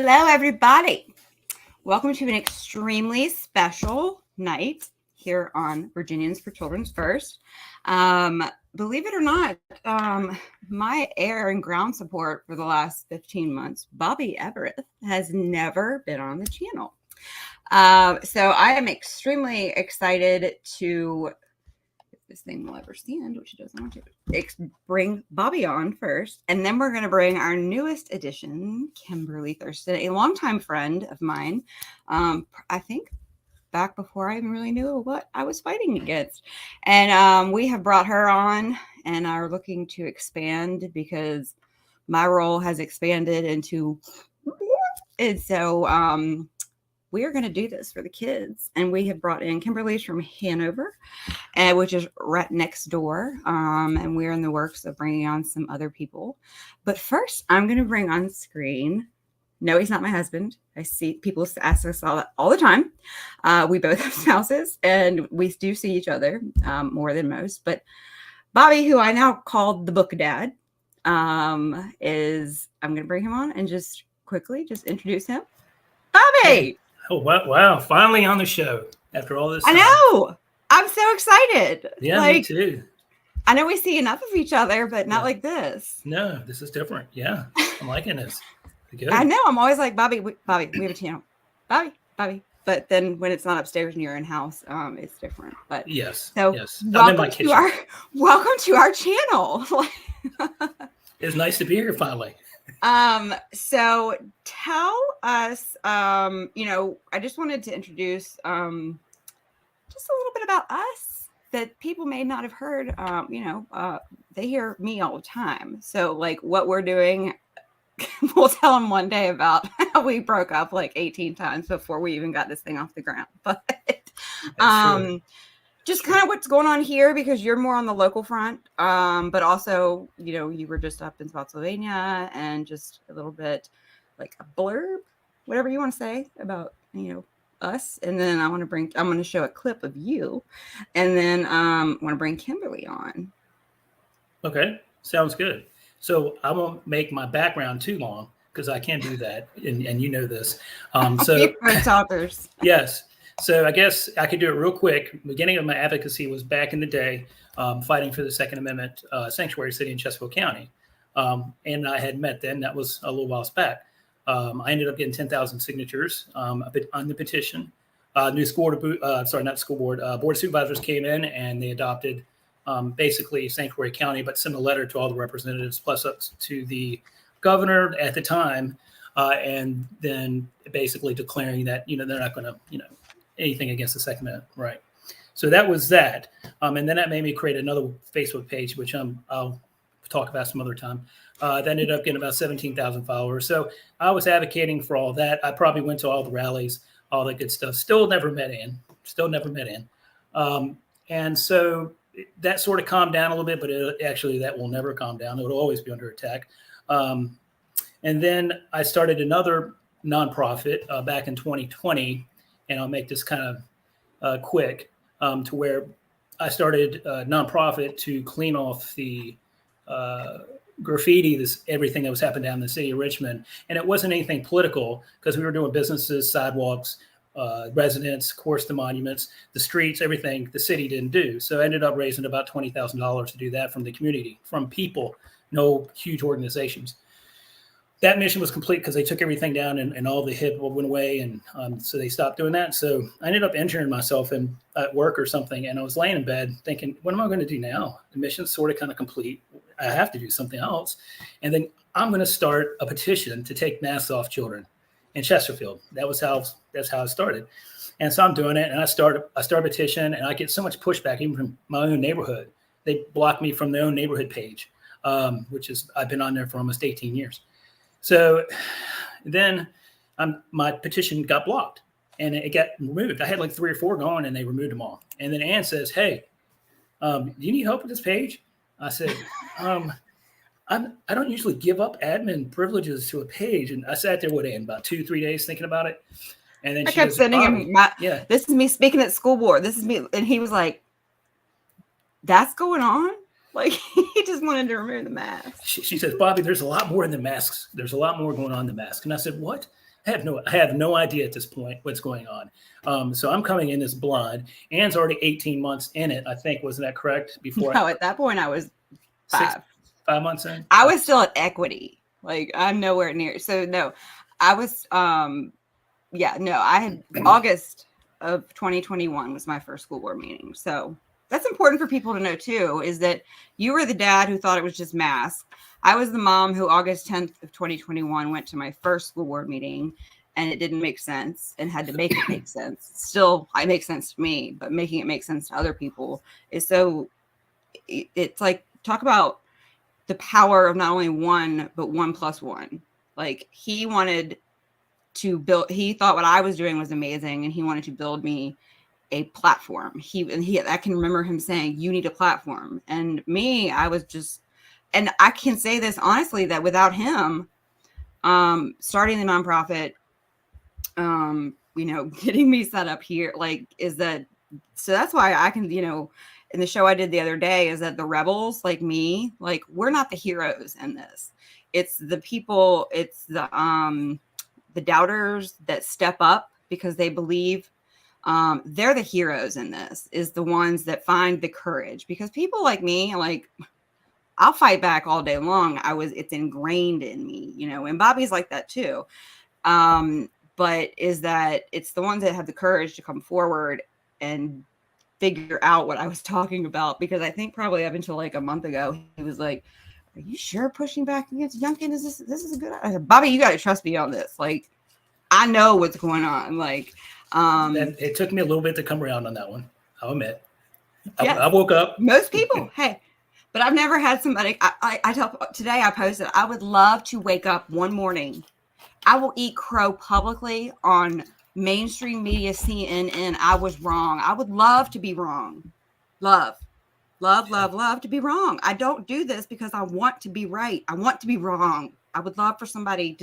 Hello, everybody. Welcome to an extremely special night here on Virginians for Children's First. Believe it or not, my air and ground support for the last 15 months, Bobby Eberth, has never been on the channel. So I am extremely excited to, if this thing will ever stand, which it doesn't want to, bring Bobby on first. And then we're going to bring our newest addition, Kimberly Thurston, a longtime friend of mine. I think back before I even really knew what I was fighting against. And we have brought her on and are looking to expand because my role has expanded into, and so we are going to do this for the kids. And we have brought in Kimberly's from Hanover, which is right next door. And we're in the works of bringing on some other people. But first, I'm going to bring on screen. No, he's not my husband. I see people ask us all the time. We both have spouses and we do see each other more than most. But Bobby, who I now call the book dad, I'm going to bring him on and just quickly just introduce him. Bobby! Oh, wow. Finally on the show after all this time. I know. I'm so excited. Yeah, me too. I know we see enough of each other, but not like this. No, this is different. Yeah, I'm liking this. Good. I know. I'm always like, Bobby, we have a channel. Bobby. But then when it's not upstairs and you're in house, it's different. But yes. So yes. welcome to our channel. It's nice to be here finally. So tell us, I just wanted to introduce just a little bit about us that people may not have heard. They hear me all the time. So like what we're doing, we'll tell them one day about how we broke up like 18 times before we even got this thing off the ground. But just kind of what's going on here because you're more on the local front. But also, you were just up in Spotsylvania and just a little bit like a blurb, whatever you want to say about, us. And then I'm going to show a clip of you. And then I want to bring Kimberly on. Okay. Sounds good. So I won't make my background too long because I can't do that. And you know this. So talkers. Yes. So I guess I could do it real quick. Beginning of my advocacy was back in the day, fighting for the Second Amendment sanctuary city in Chesterfield County. And I had met then. That was a little while back. I ended up getting 10,000 signatures on the petition. Board of Supervisors came in and they adopted basically Sanctuary County, but sent a letter to all the representatives plus up to the governor at the time. And then basically declaring that, they're not going to, anything against the Second Amendment. Right. So that was that. And then that made me create another Facebook page, which I'll talk about some other time. That ended up getting about 17,000 followers. So I was advocating for all that. I probably went to all the rallies, all that good stuff. Still never met Ann. And so that sort of calmed down a little bit, but that will never calm down. It will always be under attack. And then I started another nonprofit back in 2020. And I'll make this kind of quick to where I started a nonprofit to clean off the graffiti, everything that was happening down in the city of Richmond. And it wasn't anything political because we were doing businesses, sidewalks, residents, of course, the monuments, the streets, everything the city didn't do. So I ended up raising about $20,000 to do that from the community, from people, no huge organizations. That mission was complete because they took everything down and all the HIP went away. And so they stopped doing that. So I ended up injuring myself at work or something. And I was laying in bed thinking, what am I going to do now? The mission's sort of kind of complete. I have to do something else. And then I'm going to start a petition to take masks off children in Chesterfield. That's how I started. And so I'm doing it. And I start a petition and I get so much pushback even from my own neighborhood. They block me from their own neighborhood page, which is I've been on there for almost 18 years. So then my petition got blocked and it got removed. I had like 3 or 4 going and they removed them all. And then Ann says, hey, do you need help with this page? I said, I don't usually give up admin privileges to a page. And I sat there with Ann about 2-3 days thinking about it. And then I kept sending him, this is me speaking at school board. This is me. And he was like, that's going on? Like, he just wanted to remove the mask. She says, Bobby, there's a lot more than masks. There's a lot more going on than masks. And I said, what? I have no idea at this point what's going on. So I'm coming in as blind. Anne's already 18 months in it, I think. Wasn't that correct? Before No, at that point I was 5. 5 months in? I was still at equity. Like I'm nowhere near. So no, I was, I had August of 2021 was my first school board meeting. So that's important for people to know too, is that you were the dad who thought it was just math. I was the mom who August 10th of 2021 went to my first school board meeting and it didn't make sense and had to make it make sense. Still, it makes sense to me, but making it make sense to other people is so, it's like, talk about the power of not only 1, but 1 + 1. Like he wanted to build, he thought what I was doing was amazing and he wanted to build me a platform. I can remember him saying, you need a platform. And me, I was just, and I can say this honestly, that without him, starting the nonprofit, getting me set up here, so that's why I can, in the show I did the other day, is that the rebels like me, like we're not the heroes in this. It's the people, it's the doubters that step up because they believe they're the heroes in this, is the ones that find the courage, because people like me, like I'll fight back all day long. It's ingrained in me, and Bobby's like that too. But is that it's the ones that have the courage to come forward and figure out what I was talking about, because I think probably up until like a month ago, he was like, are you sure pushing back against Youngkin this is a good idea? I said, Bobby, you got to trust me on this. Like, I know what's going on. Like, it took me a little bit to come around on that one. I'll admit. Yes, I woke up. Most people, hey, but I've never had somebody, I tell, today I posted, I would love to wake up one morning. I will eat crow publicly on mainstream media, CNN. I was wrong. I would love to be wrong. Love to be wrong. I don't do this because I want to be right. I want to be wrong. I would love for somebody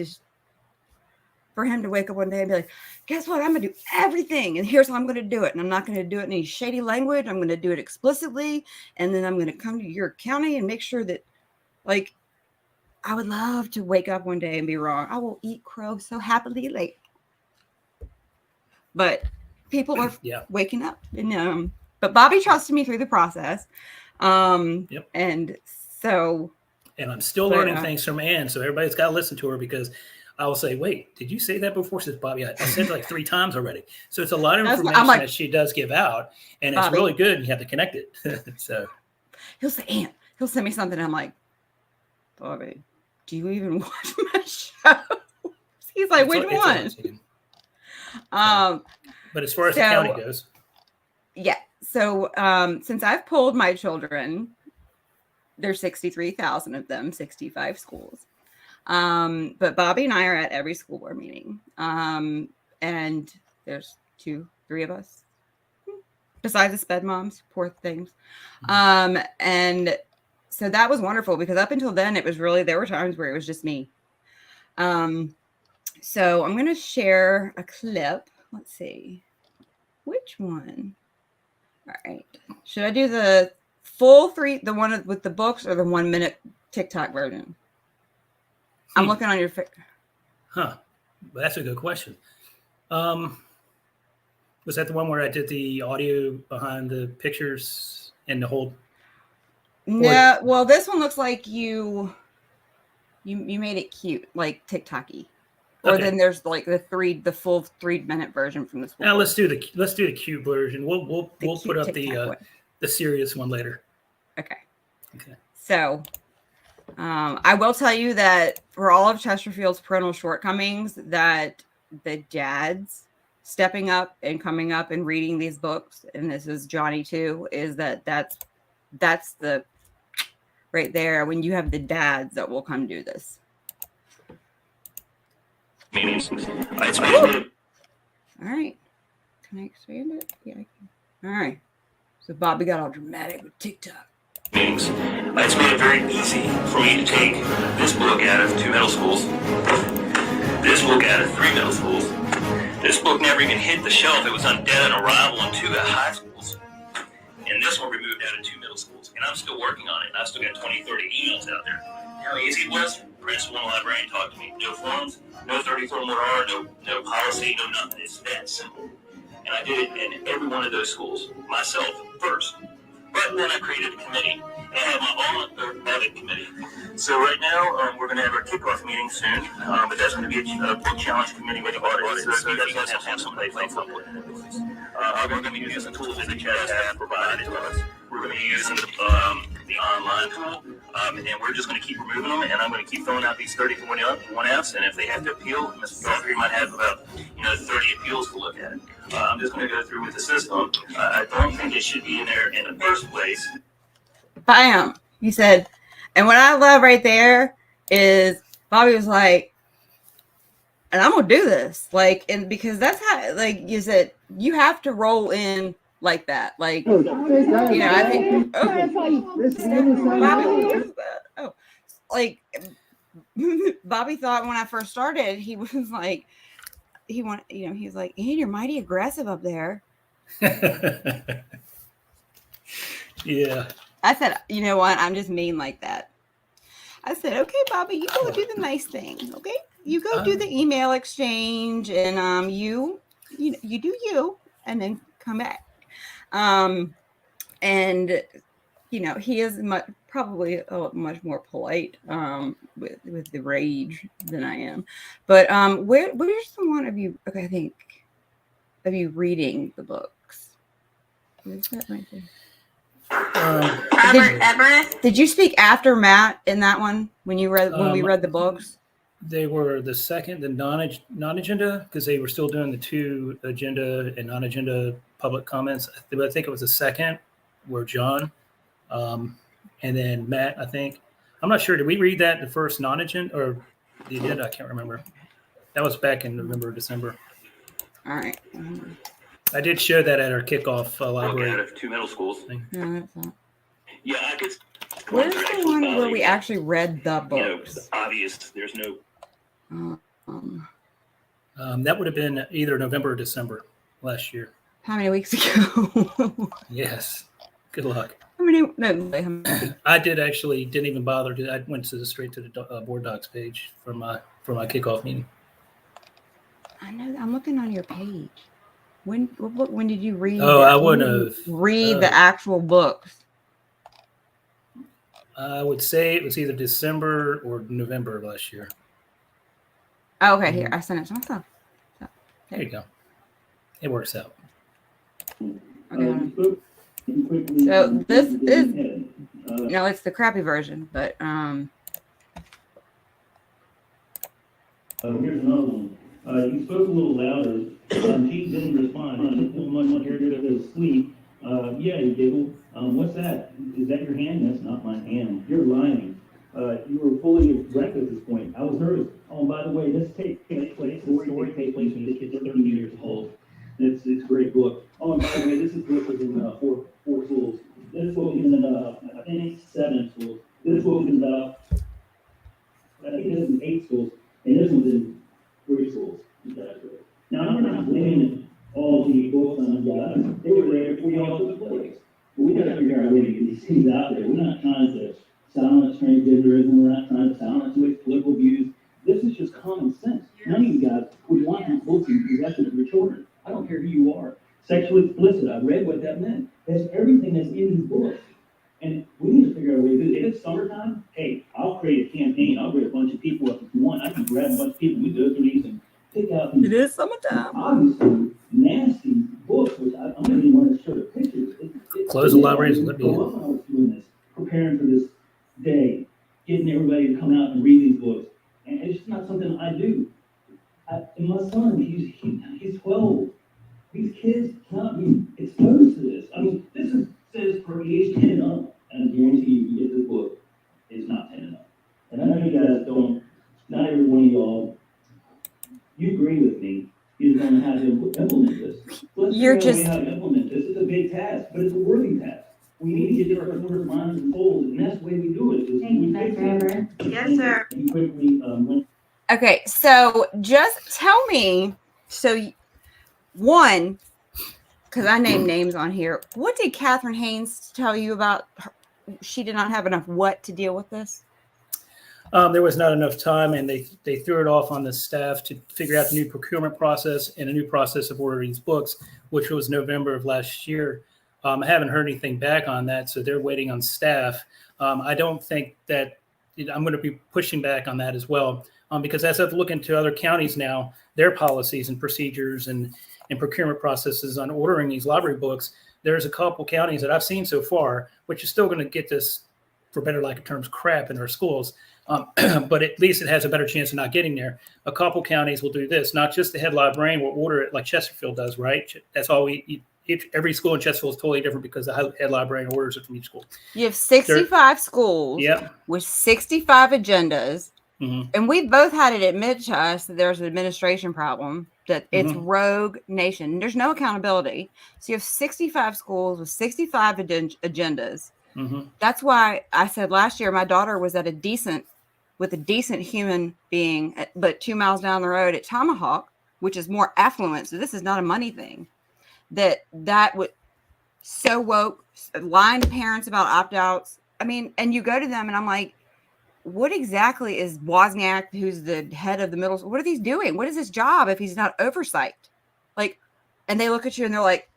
for him to wake up one day and be like, guess what? I'm going to do everything. And here's how I'm going to do it. And I'm not going to do it in any shady language. I'm going to do it explicitly. And then I'm going to come to your county and make sure that, like, I would love to wake up one day and be wrong. I will eat crow so happily. Like, but people are waking up. And, but Bobby trusted me through the process. And so. And I'm still learning things from Anne. So everybody's got to listen to her, because I will say, wait, did you say that before? Says Bobby, I said it like 3 times already. So it's a lot of information that she does give out, and it's really good. And you have to connect it. So he'll say, Anne, he'll send me something. And I'm like, Bobby, do you even watch my show? He's like, which one? But as far as the county goes. Yeah. So since I've polled my children, there's 63,000 of them, 65 schools. But Bobby and I are at every school board meeting. And there's 2-3 of us, besides the sped moms, poor things. And so that was wonderful, because up until then, it was really, there were times where it was just me. So I'm going to share a clip. Let's see. Which one? All right. Should I do the full 3, the one with the books, or the 1-minute TikTok version? I'm looking on your face. Well, that's a good question. Was that the one where I did the audio behind the pictures and the whole? No. Well, this one looks like you made it cute, like TikTok-y. Or then there's like the full 3-minute version from the school. Now let's do the cute version. We'll put up the serious one later. Okay. So I will tell you that for all of Chesterfield's parental shortcomings, that the dads stepping up and coming up and reading these books, and this is Johnny too, is that's the right there, when you have the dads that will come do this. All right. Can I expand it? Yeah, I can. All right. So Bobby got all dramatic with TikTok. It's made it very easy for me to take this book out of 2 middle schools, this book out of 3 middle schools. This book never even hit the shelf. It was on dead on arrival in 2 high schools. And this one removed out of 2 middle schools. And I'm still working on it. I've still got 20, 30 emails out there. How easy it was? principal and librarian talk to me. No forms, no 34-1R, no policy, no nothing. It's that simple. And I did it in every one of those schools myself first. But then I created a committee, and I have my own audit committee. So right now, we're going to have our kickoff meeting soon, but that's going to be a book challenge committee with the audit. So you guys have somebody to help with it. We're going to be using tools that the chat has provided to us. We're going to be using the online tool, and we're just going to keep removing them, and I'm going to keep filling out these 31Fs, and if they have to appeal, Mr. Daughtry might have about 30 appeals to look at. I'm just going to go through with the system. I don't think it should be in there in the first place. Bam. He said, and what I love right there is Bobby was like, and I'm gonna do this, like, and because that's how, like you said, you have to roll in like that, like, I think, like Bobby thought when I first started, he was like, he was like, hey, you're mighty aggressive up there. Yeah. I said, you know what? I'm just mean like that. I said, okay, Bobby, you go do the nice thing. Okay. You go do the email exchange and you do you and then come back. And he is probably much more polite with the rage than I am. But where's the one of you? Okay, I think of you reading the books. Where's that right there? Eberth. Did you speak after Matt in that one when we read the books? They were the second, the non-agenda, because they were still doing the 2 agenda and non-agenda public comments. I think it was the second where John, and then Matt, I think. I'm not sure. Did we read that the first non-agenda or the agenda? I can't remember. That was back in November or December. All right. I did show that at our kickoff library. Out of 2 middle schools. No, that's not. Yeah, I could. Where's the one where we actually read the books? Obvious. There's no. That would have been either November or December last year. How many weeks ago? Yes. Good luck. How many? I didn't even bother to. I went straight to the board docs page for my kickoff meeting. I know. I'm looking on your page. When did you read? Oh, I wouldn't have read the actual books. I would say it was either December or November of last year. Oh, okay, here I sent it to myself. So, there you go. It works out. Okay. So this is it's the crappy version, but here's another one. You spoke a little louder. She didn't respond. I just don't want to hear go to sleep. Yeah, you giggled. What's that? Is that your hand? That's not my hand. You're lying. You were fully erect at this point. I was nervous. Oh, by the way, this takes place. The story takes place when this kid's 30 years old. It's a great book. Oh, and by the way, this book was in four schools. This book is in I think 7 schools. This book is about I think it's in 8 schools, and this one's in 3 schools. Now I'm not blaming all the books on you guys. They were there before y'all took the place. But we got to figure out a way to get these things out there. We're not trying to silence transgenderism. We're not trying to silence political views. This is just common sense. None of you guys would want these books in possession of your children. I don't care who you are. Sexually explicit. I read what that meant. That's everything that's in these books. And we need to figure out a way to do it. If it's summertime, hey, I'll create a campaign. I'll bring a bunch of people up if you want. I can grab a bunch of people. We go through these and pick out these. It is summertime. Obviously, nasty books, which I don't even want to show the pictures. Close the libraries and let me in. I was doing this, preparing for this day, getting everybody to come out and read these books. And it's just not something I do. And my son, he's 12. These kids cannot be exposed to this. I mean, this says for age 10 and up. And I guarantee you get this book, it's not 10 and up. And I know you guys don't, not every one of y'all, you agree with me. You just don't know how to implement this. Let's figure out how to implement this. It's a big task, but it's a worthy task. We need to get our children's minds and souls, and that's the way we do it. Thank you, Dr. Yes, sir. You quickly, Okay, so just tell me. So, one, because I named names on here. What did Catherine Haynes tell you about? She did not have enough what to deal with this? There was not enough time, and they threw it off on the staff to figure out the new procurement process and a new process of ordering these books, which was November of last year. I haven't heard anything back on that, so they're waiting on staff. I don't think that I'm going to be pushing back on that as well, because as I've looked into other counties now, their policies and procedures and procurement processes on ordering these library books, there's a couple counties that I've seen so far, which is still going to get this, for better lack of terms, crap in their schools. But at least it has a better chance of not getting there. A couple counties will do this, not just the head librarian will order it like Chesterfield does, right? That's all every school in Chesterfield is totally different because the head librarian orders it from each school. You have 65 schools with 65 agendas. Mm-hmm. And we both had it admit to us that there's an administration problem, that it's rogue nation. There's no accountability. So you have 65 schools with 65 agendas. Mm-hmm. That's why I said last year my daughter was at a decent human being, but 2 miles down the road at Tomahawk, which is more affluent. So this is not a money thing. That would so woke, lying to parents about opt-outs. I mean, and you go to them and I'm like, what exactly is Wozniak, who's the head of the middle school, what are these doing? What is his job if he's not oversight? Like, and they look at you and they're like,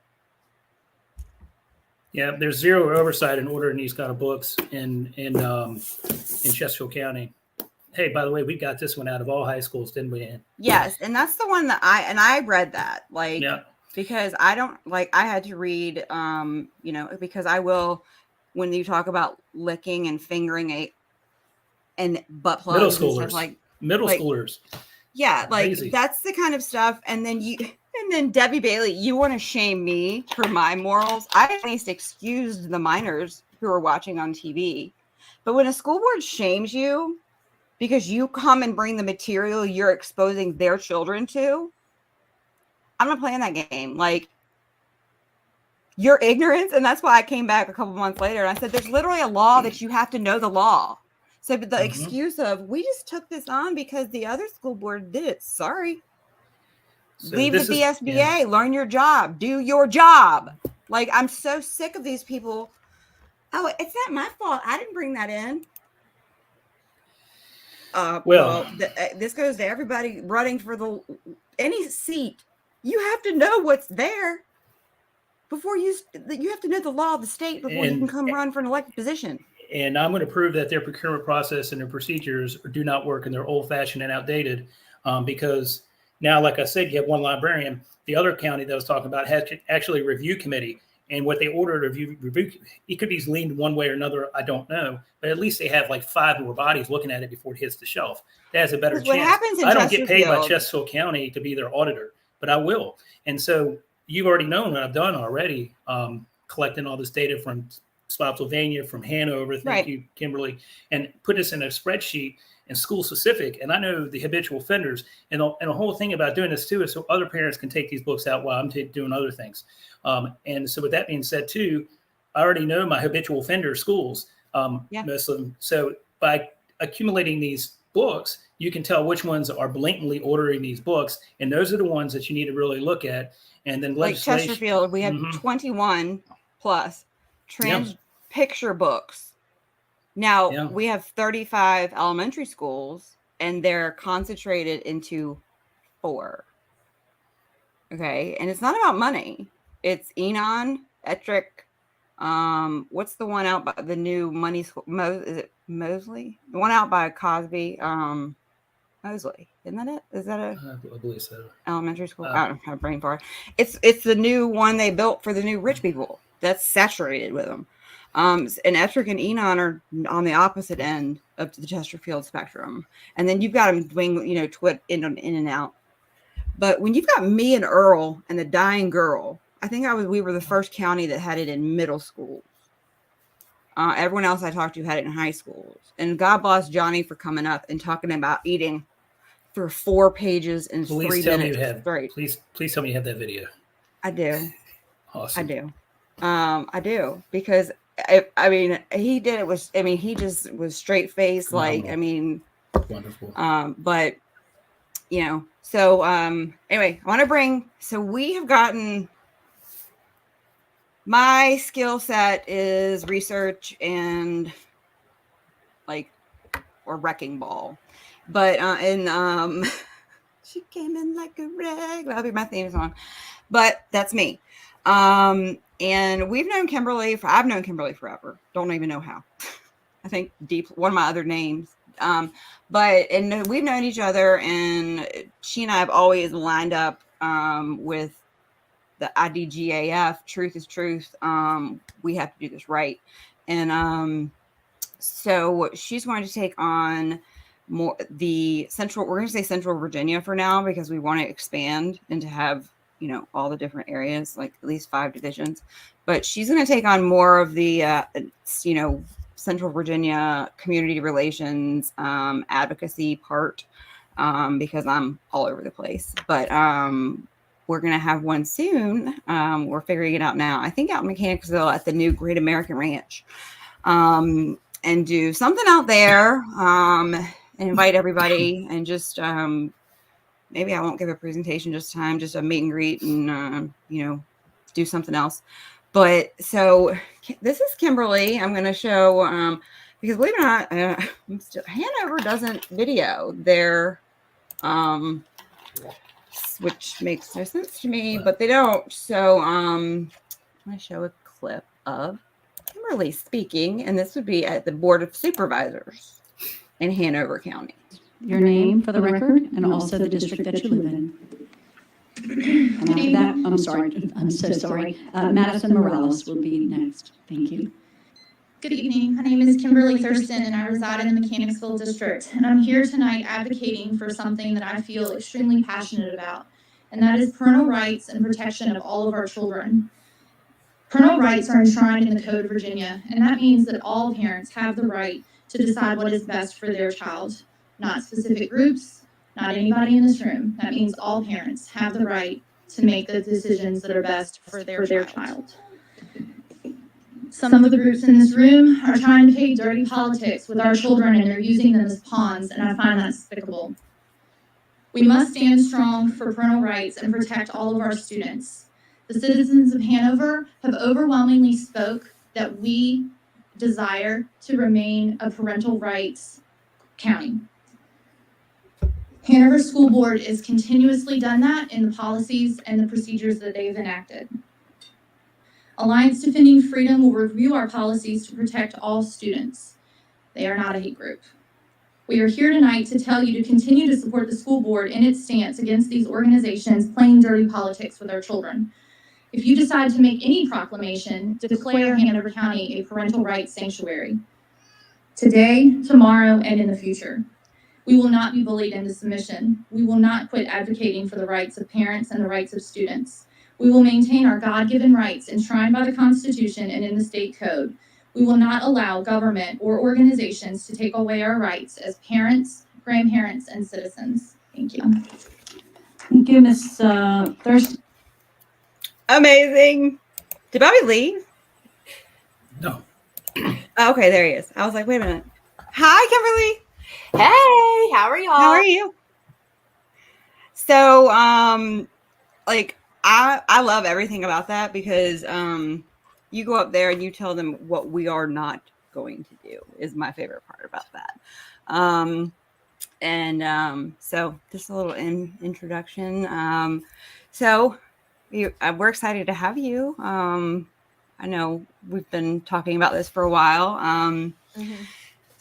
yeah, there's zero oversight in ordering these kind of books in Chesterfield County. Hey, by the way, we got this one out of all high schools, didn't we, Ann? yes. And that's the one that I read that, like, because I don't like, I had to read, because I will, when you talk about licking and fingering and butt plugs, middle schoolers, and stuff, middle schoolers. Yeah. Like Crazy. That's the kind of stuff. And then Debbie Bailey, you want to shame me for my morals. I at least excused the minors who are watching on TV. But when a school board shames you because you come and bring the material you're exposing their children to, I'm not playing that game. Like, your ignorance. And that's why I came back a couple months later and I said, there's literally a law that you have to know the law. So but the excuse of, we just took this on because the other school board did it. Sorry. So leave the BSBA, learn your job, do your job. Like, I'm so sick of these people. Oh, it's not my fault. I didn't bring that in. This goes to everybody running for any seat. You have to know what's there before you have to know the law of the state before you can come run for an elected position. And I'm going to prove that their procurement process and their procedures do not work and they're old-fashioned and outdated because now, like I said, you have one librarian. The other county that I was talking about has actually a review committee. And what they ordered a review, it could be leaned one way or another. I don't know. But at least they have like 5 more bodies looking at it before it hits the shelf. That has a better chance. I don't get paid by Chesterfield County to be their auditor, but I will. And so you've already known what I've done already, collecting all this data from Spotsylvania, from Hanover, thank you, Kimberly, and put this in a spreadsheet and school specific. And I know the habitual offenders. And the whole thing about doing this too is so other parents can take these books out while I'm doing other things. And so with that being said too, I already know my habitual offender schools, most of them. So by accumulating these books, you can tell which ones are blatantly ordering these books. And those are the ones that you need to really look at. And then like Chesterfield, we have 21 plus picture books. Now we have 35 elementary schools and they're concentrated into 4. Okay. And it's not about money. It's Enon, Ettrick. What's the one out by the new money school? Is it Mosley? The one out by Cosby. Mosley. Isn't that it? Is that I believe so. Elementary school? I don't have a brain for it. It's the new one they built for the new rich people. That's saturated with them. And Ettrick and Enon are on the opposite end of the Chesterfield spectrum. And then you've got them doing, twit in and out. But when you've got me and Earl and the dying girl, I think we were the first county that had it in middle schools. Everyone else I talked to had it in high schools. And God bless Johnny for coming up and talking about eating for 4 pages in 3 minutes straight. Please tell me you have that video. I do. Awesome. I do because he did it he just was straight faced. Like, wonderful. But so anyway, I want to we have gotten, my skill set is research and like or wrecking ball. But she came in like a wreck. That'll be my theme song. But that's me. And I've known Kimberly forever. Don't even know how. I think one of my other names. But we've known each other, and she and I have always lined up with the IDGAF, truth is truth. We have to do this right. And so she's going to take on more we're going to say Central Virginia for now, because we want to expand and to have, all the different areas, like at least 5 divisions. But she's going to take on more of the, Central Virginia community relations, advocacy part, because I'm all over the place. But we're going to have one soon. We're figuring it out now. I think out in Mechanicsville at the new Great American Ranch, and do something out there, and invite everybody, and just maybe I won't give a presentation just a meet and greet, and do something else. But so this is Kimberly. I'm going to show, because believe it or not, Hanover doesn't video their, which makes no sense to me, but they don't. So I'm going to show a clip of Kimberly speaking, and this would be at the Board of Supervisors in Hanover County. Your name for the record, and also the district that you live in. And after that, I'm so sorry. Madison Morales will be next. Thank you. Good evening. My name is Kimberly Thurston, and I reside in the Mechanicsville district. And I'm here tonight advocating for something that I feel extremely passionate about, and that is parental rights and protection of all of our children. Parental rights are enshrined in the Code of Virginia, and that means that all parents have the right to decide what is best for their child, not specific groups, not anybody in this room. That means all parents have the right to make the decisions that are best for their child. Some of the groups in this room are trying to play dirty politics with our children, and they're using them as pawns, and I find that despicable. We must stand strong for parental rights and protect all of our students. The citizens of Hanover have overwhelmingly spoke that we desire to remain a parental rights county. Hanover School Board has continuously done that in the policies and the procedures that they've enacted. Alliance Defending Freedom will review our policies to protect all students. They are not a hate group. We are here tonight to tell you to continue to support the school board in its stance against these organizations playing dirty politics with our children. If you decide to make any proclamation, declare Hanover County a parental rights sanctuary. Today, tomorrow, and in the future. We will not be bullied into submission. We will not quit advocating for the rights of parents and the rights of students. We will maintain our God-given rights enshrined by the Constitution and in the state code. We will not allow government or organizations to take away our rights as parents, grandparents, and citizens. Thank you. Thank you, Ms. Thurston. Amazing. Did Bobby leave? No. Okay, there he is. I was like, wait a minute. Hi, Kimberly. Hey, how are y'all? How are you? So, I love everything about that, because you go up there and you tell them what we are not going to do is my favorite part about that. So just a little introduction. So we're excited to have you. I know we've been talking about this for a while.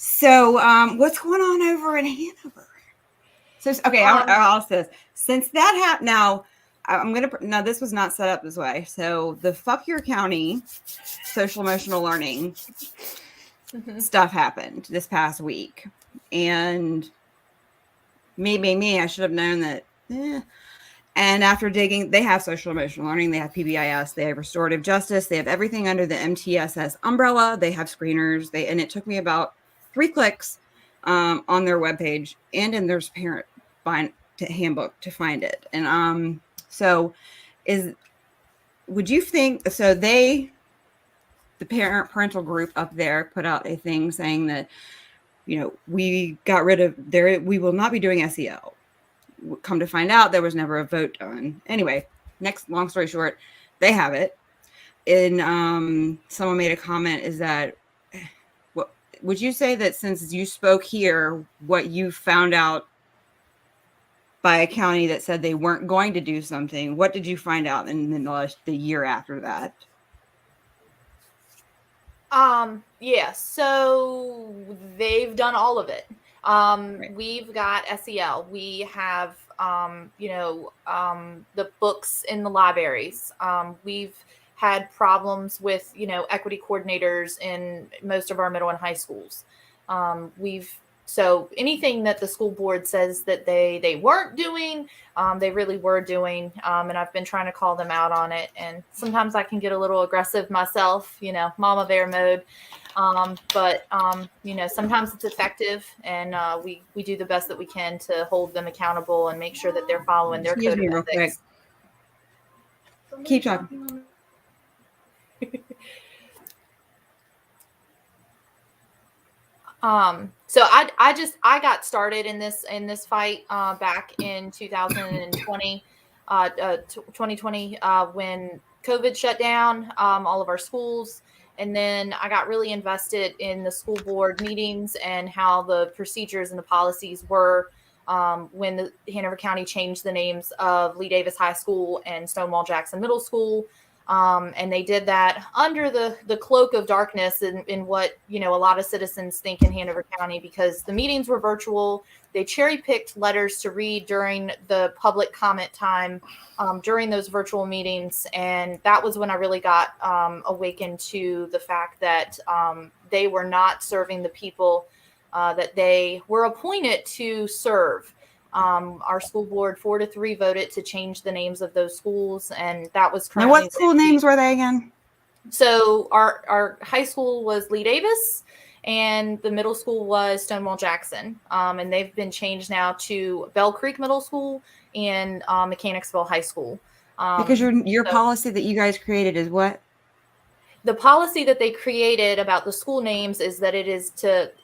So what's going on over in Hanover? So, okay, I'll say this. Since that happened, now this was not set up this way. So the Fuck Your County social emotional learning stuff happened this past week. And me, I should have known that. And after digging, they have social emotional learning, they have PBIS, they have restorative justice, they have everything under the MTSS umbrella. They have screeners. And it took me about 3 clicks on their webpage and in their parent handbook to find it. And would you think, so the parental group up there put out a thing saying that, we got rid of we will not be doing SEL. Come to find out, there was never a vote done. Anyway, long story short, they have it. And someone made a comment, is that would you say that since you spoke here, what you found out by a county that said they weren't going to do something, what did you find out in the year after that? Yeah, so they've done all of it. Right. We've got SEL. We have, the books in the libraries. We've had problems with, equity coordinators in most of our middle and high schools. So anything that the school board says that they weren't doing, they really were doing. And I've been trying to call them out on it. And sometimes I can get a little aggressive myself, mama bear mode. But sometimes it's effective, and we do the best that we can to hold them accountable and make sure that they're following their Excuse code me of real quick. ethics. Keep talking. So I got started in this fight back in 2020, 2020 when COVID shut down all of our schools. And then I got really invested in the school board meetings and how the procedures and the policies were when the Hanover County changed the names of Lee Davis High School and Stonewall Jackson Middle School. And they did that under the cloak of darkness in what, a lot of citizens think in Hanover County, because the meetings were virtual. They cherry picked letters to read during the public comment time during those virtual meetings. And that was when I really got awakened to the fact that they were not serving the people that they were appointed to serve. Our school board 4-3 voted to change the names of those schools, and that was currently. Now, what school names were they again? So our high school was Lee Davis, and the middle school was Stonewall Jackson, and they've been changed now to Bell Creek Middle School and Mechanicsville High School. Because your policy that you guys created is what? The policy that they created about the school names is that it is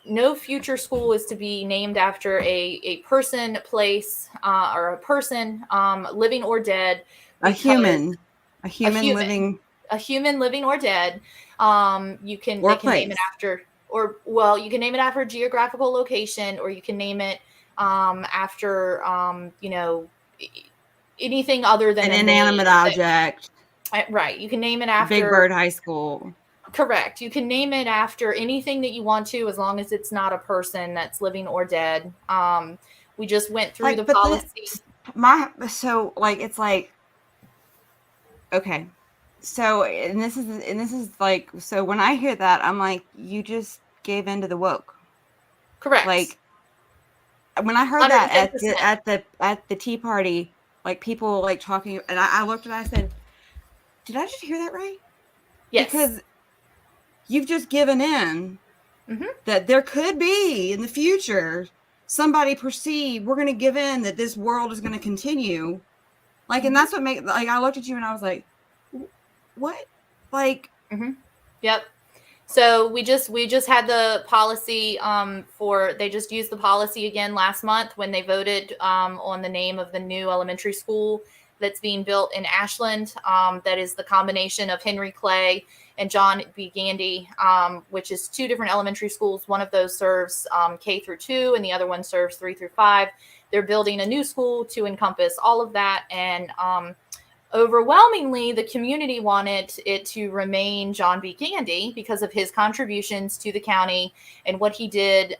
no future school is to be named after a person, place, or a person, living or dead. A human living or dead. They can name it after, you can name it after a geographical location, or you can name it after, anything other than an inanimate object. Right. You can name it after Big Bird High School. Correct. You can name it after anything that you want to, as long as it's not a person that's living or dead. We just went through the policy. Okay. So, and this is like, so when I hear that, I'm like, you just gave in to the woke. Correct. Like, when I heard 110%. that at the Tea Party, like people like talking, and I looked and I said, did I just hear that right? Yes. Because you've just given in that there could be in the future somebody we're going to give in that this world is going to continue. Like, and that's what I looked at you and I was like, what? Like, Yep. So we just had the policy they just used the policy again last month when they voted on the name of the new elementary school that's being built in Ashland. That is the combination of Henry Clay and John B. Gandy, which is two different elementary schools. One of those serves K through 2 and the other one serves 3 through 5. They're building a new school to encompass all of that. And overwhelmingly, the community wanted it to remain John B. Gandy because of his contributions to the county and what he did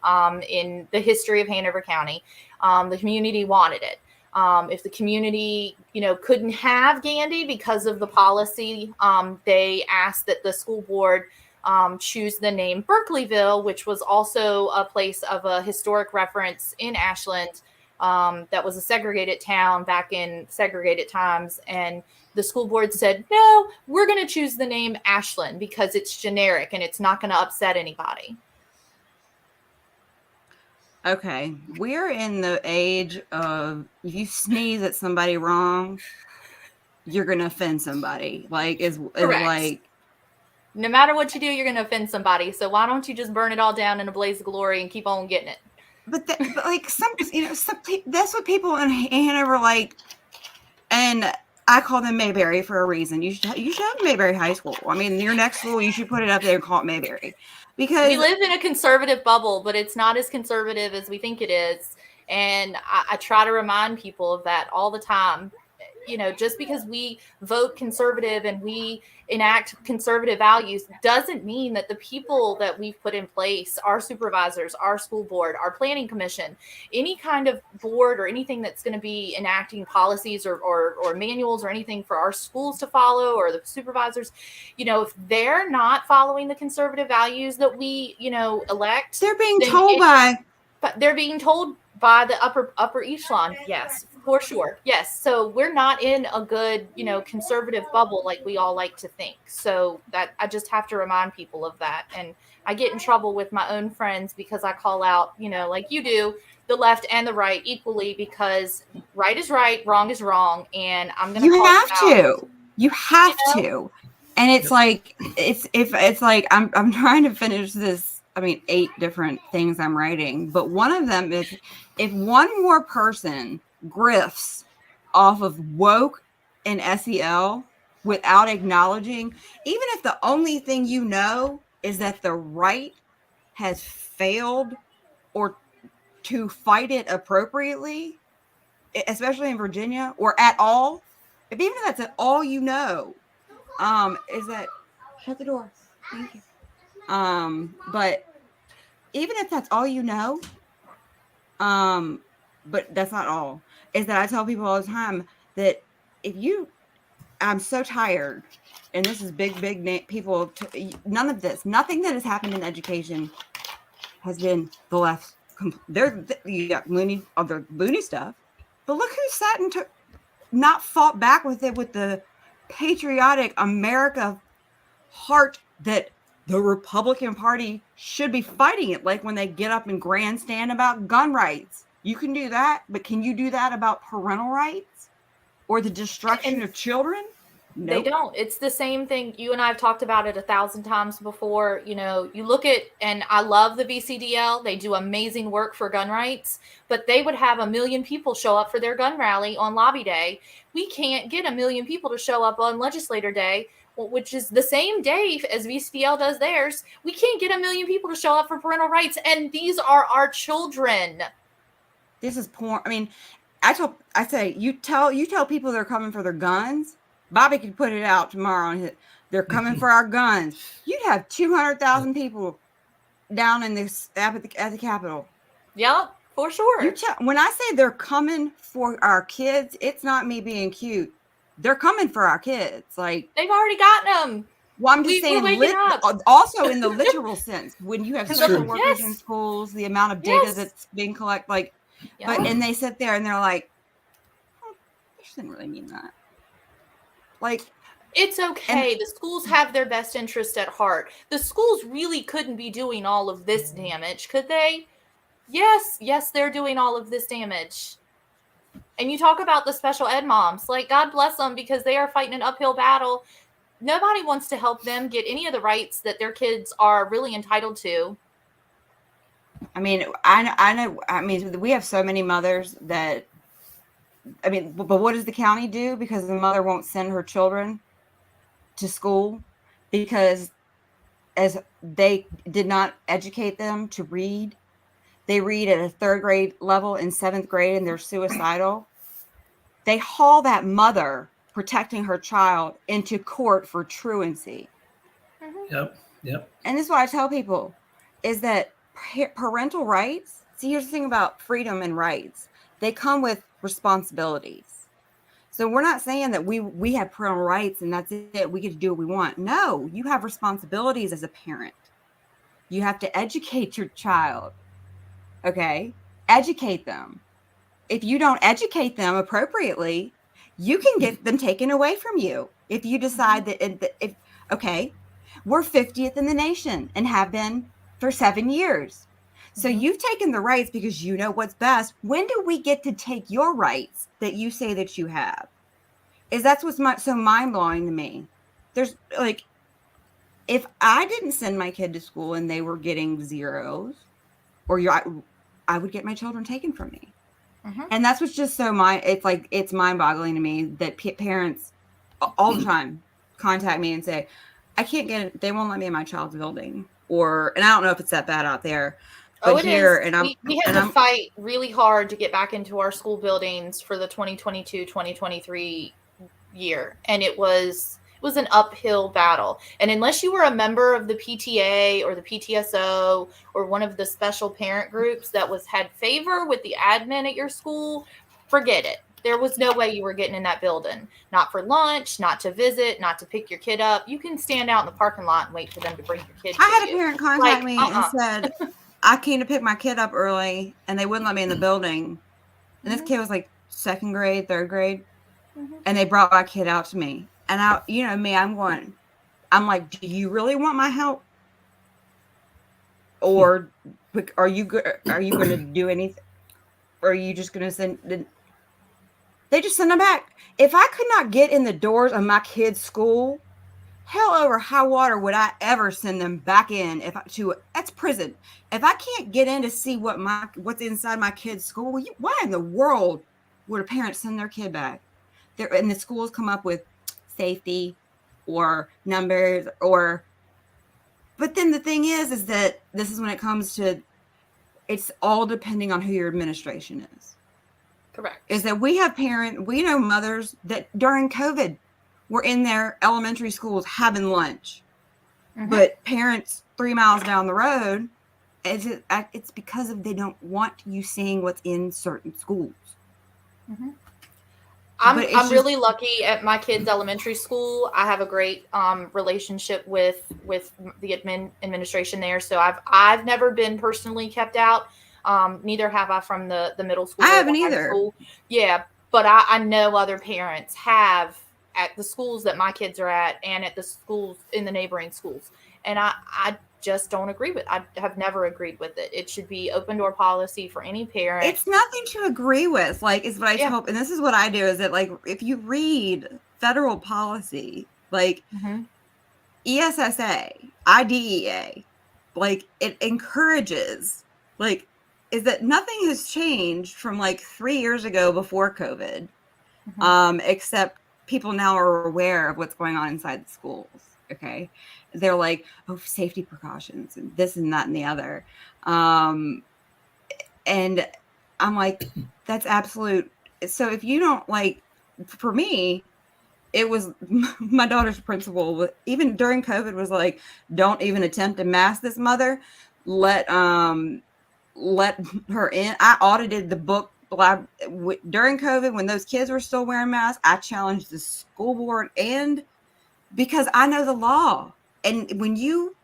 in the history of Hanover County. The community wanted it. If the community, couldn't have Gandy because of the policy, they asked that the school board choose the name Berkeleyville, which was also a place of a historic reference in Ashland. That was a segregated town back in segregated times. And the school board said, no, we're going to choose the name Ashland because it's generic and it's not going to upset anybody. okay, we're in the age of if you sneeze at somebody wrong, you're going to offend somebody. Like, is like, no matter what you do, you're going to offend somebody. So why don't you just burn it all down in a blaze of glory and keep on getting it? but like that's what people in Hanover like. And I call them Mayberry for a reason. You should have Mayberry High School. I mean, your next school, you should put it up there and call it Mayberry, because We live in a conservative bubble, but it's not as conservative as we think it is. And I try to remind people of that all the time. You know, just because we vote conservative and we enact conservative values doesn't mean that the people that we've put in place, our supervisors, our school board, our planning commission, any kind of board or anything that's going to be enacting policies or manuals or anything for our schools to follow, or the supervisors, you know, if they're not following the conservative values that we, you know, elect, they're being told but they're being told by the upper echelon. Yes, for sure. Yes. So we're not in a good, you know, conservative bubble like we all like to think. So that I just have to remind people of that. And I get in trouble with my own friends because I call out, you know, like you do, the left and the right equally, because right is right, wrong is wrong. And I'm going to You have to. And it's Yep. like, it's like, I'm trying to finish this. I mean, 8 different things I'm writing, but one of them is, if one more person grifts off of woke and SEL without acknowledging, even if the only thing you know is that the right has failed or to fight it appropriately, especially in Virginia, or at all, even if that's all you know, is that, shut the door. Thank you. But even if that's all you know, but that's not all, is that I tell people all the time that I'm so tired, and this is big people, nothing that has happened in education has been the left. You got other loony stuff, but look who sat and not fought back with it, with the patriotic America heart that the Republican Party should be fighting it, like when they get up and grandstand about gun rights. You can do that, but can you do that about parental rights or the destruction of children? Nope. They don't. It's the same thing. You and I have talked about it 1,000 times before. You know, you look at, and I love the VCDL. They do amazing work for gun rights, but they would have 1 million people show up for their gun rally on Lobby Day. We can't get 1 million people to show up on Legislator Day, which is the same day as VCDL does theirs. We can't get 1 million people to show up for parental rights, and these are our children. This is porn. I mean, I say you tell people they're coming for their guns. Bobby could put it out tomorrow on they're coming for our guns. You'd have 200,000 people down in this at the Capitol. Yep, for sure. When I say they're coming for our kids, it's not me being cute. They're coming for our kids. Like, they've already gotten them. Well, I'm just saying, also in the literal sense, when you have social workers in schools, the amount of data that's being collected, like, and they sit there and they're like, this didn't really mean that. Like, it's okay. The schools have their best interest at heart. The schools really couldn't be doing all of this damage, could they? Yes, they're doing all of this damage. And you talk about the special ed moms, like, God bless them, because they are fighting an uphill battle. Nobody wants to help them get any of the rights that their kids are really entitled to. I mean, I know. I mean, we have so many mothers that, I mean, but what does the county do? Because the mother won't send her children to school because as they did not educate them to read. They read at a 3rd grade level in 7th grade and they're suicidal. They haul that mother protecting her child into court for truancy. Yep. And this is what I tell people is that parental rights, see, here's the thing about freedom and rights. They come with responsibilities. So we're not saying that we have parental rights and that's it. We get to do what we want. No, you have responsibilities as a parent. You have to educate your child. Okay? Educate them. If you don't educate them appropriately, you can get them taken away from you. If you decide that, we're 50th in the nation and have been for 7 years. So you've taken the rights because you know what's best. When do we get to take your rights that you say that you have? That's what's so mind-blowing to me. There's like, if I didn't send my kid to school and they were getting zeros, or I would get my children taken from me. And that's what's just so it's mind-boggling to me that parents all the time contact me and say, I can't get it. They won't let me in my child's building. And I don't know if it's that bad out there. But it here, is. And We had to fight really hard to get back into our school buildings for the 2022-2023 year. And it was an uphill battle. And unless you were a member of the PTA or the PTSO or one of the special parent groups that had favor with the admin at your school, forget it. There was no way you were getting in that building. Not for lunch, not to visit, not to pick your kid up. You can stand out in the parking lot and wait for them to bring your kid. I had a parent contact me and said, I came to pick my kid up early and they wouldn't let me in the building. And this kid was like 2nd grade, 3rd grade. And they brought my kid out to me. And I'm like, do you really want my help? Or are you going to do anything? Or are you just going to send? They just send them back. If I could not get in the doors of my kid's school, hell over high water would I ever send them back in that's prison. If I can't get in to see what's inside my kid's school, why in the world would a parent send their kid back? And the schools come up with safety or numbers but then the thing is that this is when it comes to, it's all depending on who your administration is. Correct. Is that we know mothers that during COVID were in their elementary schools having lunch, but parents 3 miles down the road, it's because they don't want you seeing what's in certain schools. I'm really lucky at my kids' elementary school. I have a great relationship with the administration there. So I've never been personally kept out. Neither have I from the middle school. I haven't either. School. Yeah, but I know other parents have at the schools that my kids are at and at the schools in the neighboring schools. And I just don't agree with. I have never agreed with it. It should be open door policy for any parent. It's nothing to agree with. Is what I tell, and this is what I do. Is that if you read federal policy, ESSA, IDEA, it encourages, is that nothing has changed from 3 years ago before COVID, except people now are aware of what's going on inside the schools. Okay. They're safety precautions and this and that and the other. And I'm like, that's absolute. So if you don't for me, it was my daughter's principal, even during COVID was don't even attempt to mask this mother. Let her in. I audited the book during COVID when those kids were still wearing masks. I challenged the school board because I know the law. And when you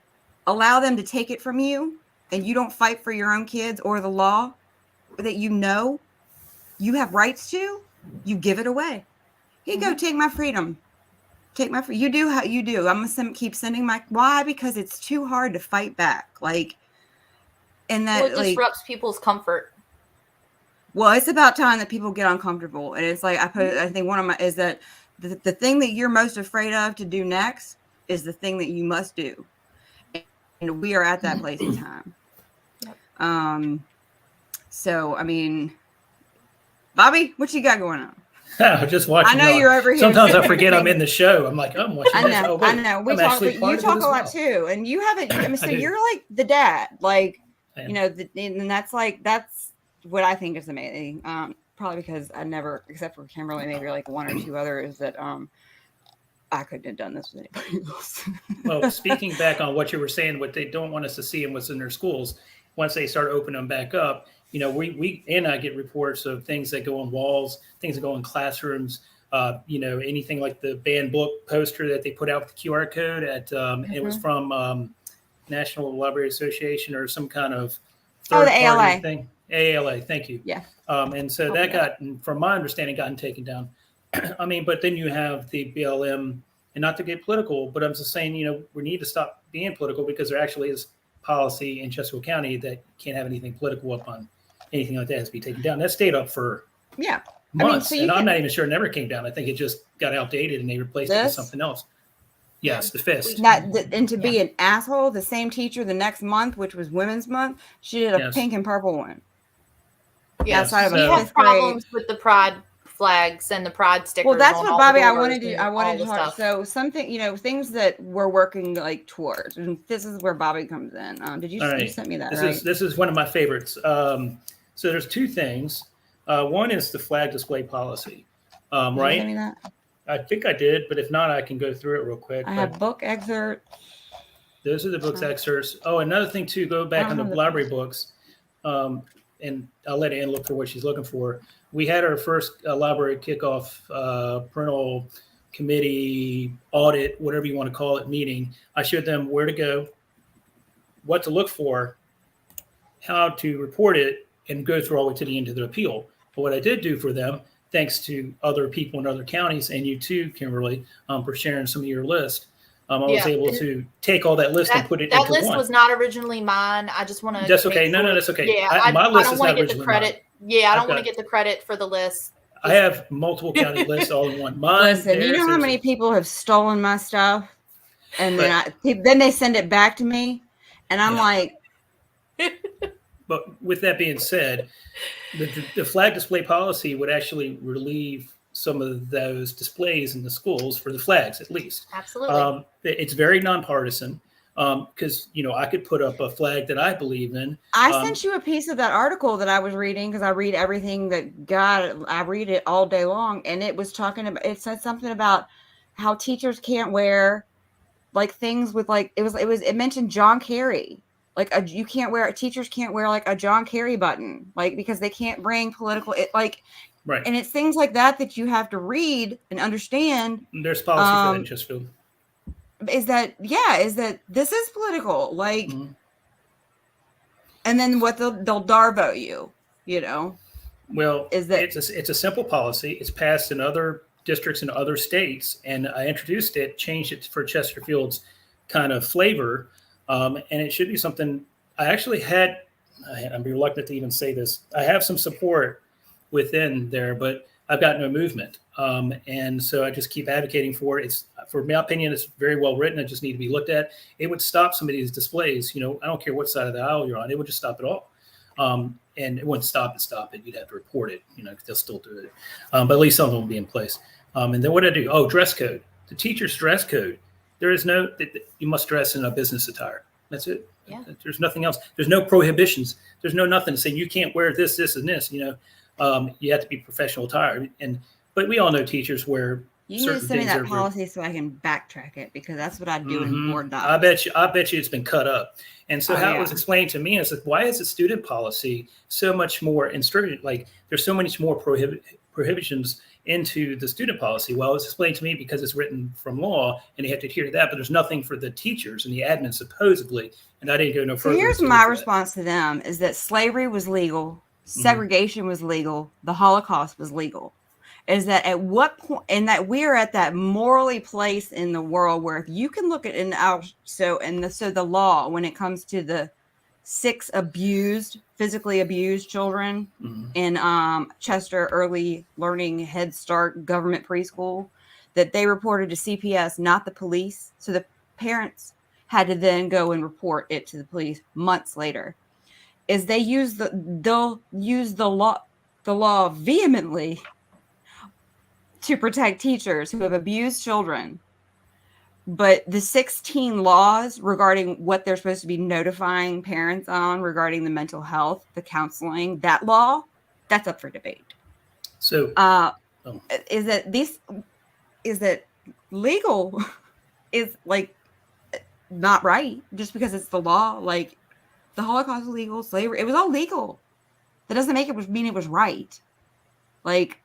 allow them to take it from you and you don't fight for your own kids or the law that you have rights to, you give it away. Here you go, take my freedom. Take my freedom. You do how you do. I'm going to keep sending why? Because it's too hard to fight back. And that it disrupts people's comfort. Well, it's about time that people get uncomfortable. And it's I think one of my is that the thing that you're most afraid of to do next is the thing that you must do. And we are at that place in time. Yep. So, I mean, Bobby, what you got going on? Just watching. I know you're over here. Sometimes I forget I'm in the show. I'm like, I'm watching. I know. I know. You talk a lot too, and you haven't. So you're the dad, and that's what I think is amazing. Probably because I never, except for Kimberly, maybe one or two others that I couldn't have done this with anybody else. Well, speaking back on what you were saying, what they don't want us to see and what's in their schools, once they start opening them back up, we and I get reports of things that go on walls, things that go in classrooms, anything like the banned book poster that they put out with the QR code at, it was from National Library Association or some kind of third the ALA thing. ALA, thank you. Yeah. And so that got, from my understanding, gotten taken down. I mean, but then you have the BLM, and not to get political, but I'm just saying, we need to stop being political because there actually is policy in Chesterfield County that can't have anything political up on anything like that has to be taken down. That stayed up for months, I'm not even sure it never came down. I think it just got outdated and they replaced it with something else. Yes, the fist. And to be an asshole, the same teacher the next month, which was Women's Month, she did a pink and purple one. Yeah, outside of we a have fifth grade. problems with the pride flags and the pride stickers. Well, that's on what all Bobby, the I doors wanted to, and I all wanted the to talk. stuff. So something, things that we're working like towards, and this is where Bobby comes in. Did you, All right. you sent me that, This right? this is one of my favorites. So there's two things. One is the flag display policy, Did you right? send me that? I think I did, but if not, I can go through it real quick. I have book excerpt. Those are the books excerpts. Oh, another thing too, go back on the library books. And I'll let Ann look for what she's looking for. We had our first library kickoff parental committee audit, whatever you want to call it, meeting. I showed them where to go, what to look for, how to report it, and go through all the way to the end of the appeal. But what I did do for them, thanks to other people in other counties and you too, Kimberly, for sharing some of your list, I was able to take all that list and put it into one. That list was not originally mine. I just want to. That's okay. No, that's okay. Yeah, my list I don't is want not to get the originally credit. mine. Yeah, I don't want to get the credit for the list. I have multiple county lists all in one. Mine. Listen, you know how many people have stolen my stuff, and then they send it back to me, and I'm like. But with that being said, the flag display policy would actually relieve some of those displays in the schools for the flags, at least. Absolutely. It's very nonpartisan because, I could put up a flag that I believe in. I sent you a piece of that article that I was reading because I read everything I read it all day long. And it was it said something about how teachers can't wear like things with like, it mentioned John Kerry. Like teachers can't wear like a John Kerry button, like because they can't bring political, Right. And it's things like that you have to read and understand. There's policy for that in Chesterfield. Is that this is political, like, and then what they'll darvo you, Well, is that it's a simple policy. It's passed in other districts in other states, and I introduced it, changed it for Chesterfield's kind of flavor, and it should be something. I actually I'm reluctant to even say this. I have some support within there, but I've got no movement. And so I just keep advocating for it. For my opinion, it's very well written. It just need to be looked at. It would stop some of these displays. I don't care what side of the aisle you're on. It would just stop it all. And it wouldn't stop it. You'd have to report it, they'll still do it. But at least some of them will be in place. And then what do I do? Oh, dress code. The teacher's dress code. There is you must dress in a business attire. That's it. Yeah. There's nothing else. There's no prohibitions. There's no nothing saying you can't wear this, and this, you have to be professional attire. But we all know teachers wear you need to send me that policy so I can backtrack it, because that's what I do in board docs. I bet you it's been cut up. And so it was explained to me, I said, why is the student policy so much more stringent? Like there's so much more prohibitions into the student policy. Well, it's explained to me because it's written from law and they have to adhere to that, but there's nothing for the teachers and the admin supposedly. And I didn't go no further. So here's my response to them is that slavery was legal. Segregation was legal. The Holocaust was legal. Is that at what point, and that we're at that morally place in the world where if you can look at the law when it comes to the 6 physically abused children in Chester Early Learning Head Start government preschool, that they reported to CPS, not the police. So the parents had to then go and report it to the police months later. Is they'll use the law vehemently to protect teachers who have abused children. But the 16 laws regarding what they're supposed to be notifying parents on regarding the mental health, the counseling, that law, that's up for debate. So is that legal is like not right just because it's the law. Like the Holocaust was legal, slavery, it was all legal. That doesn't mean it was right. Like,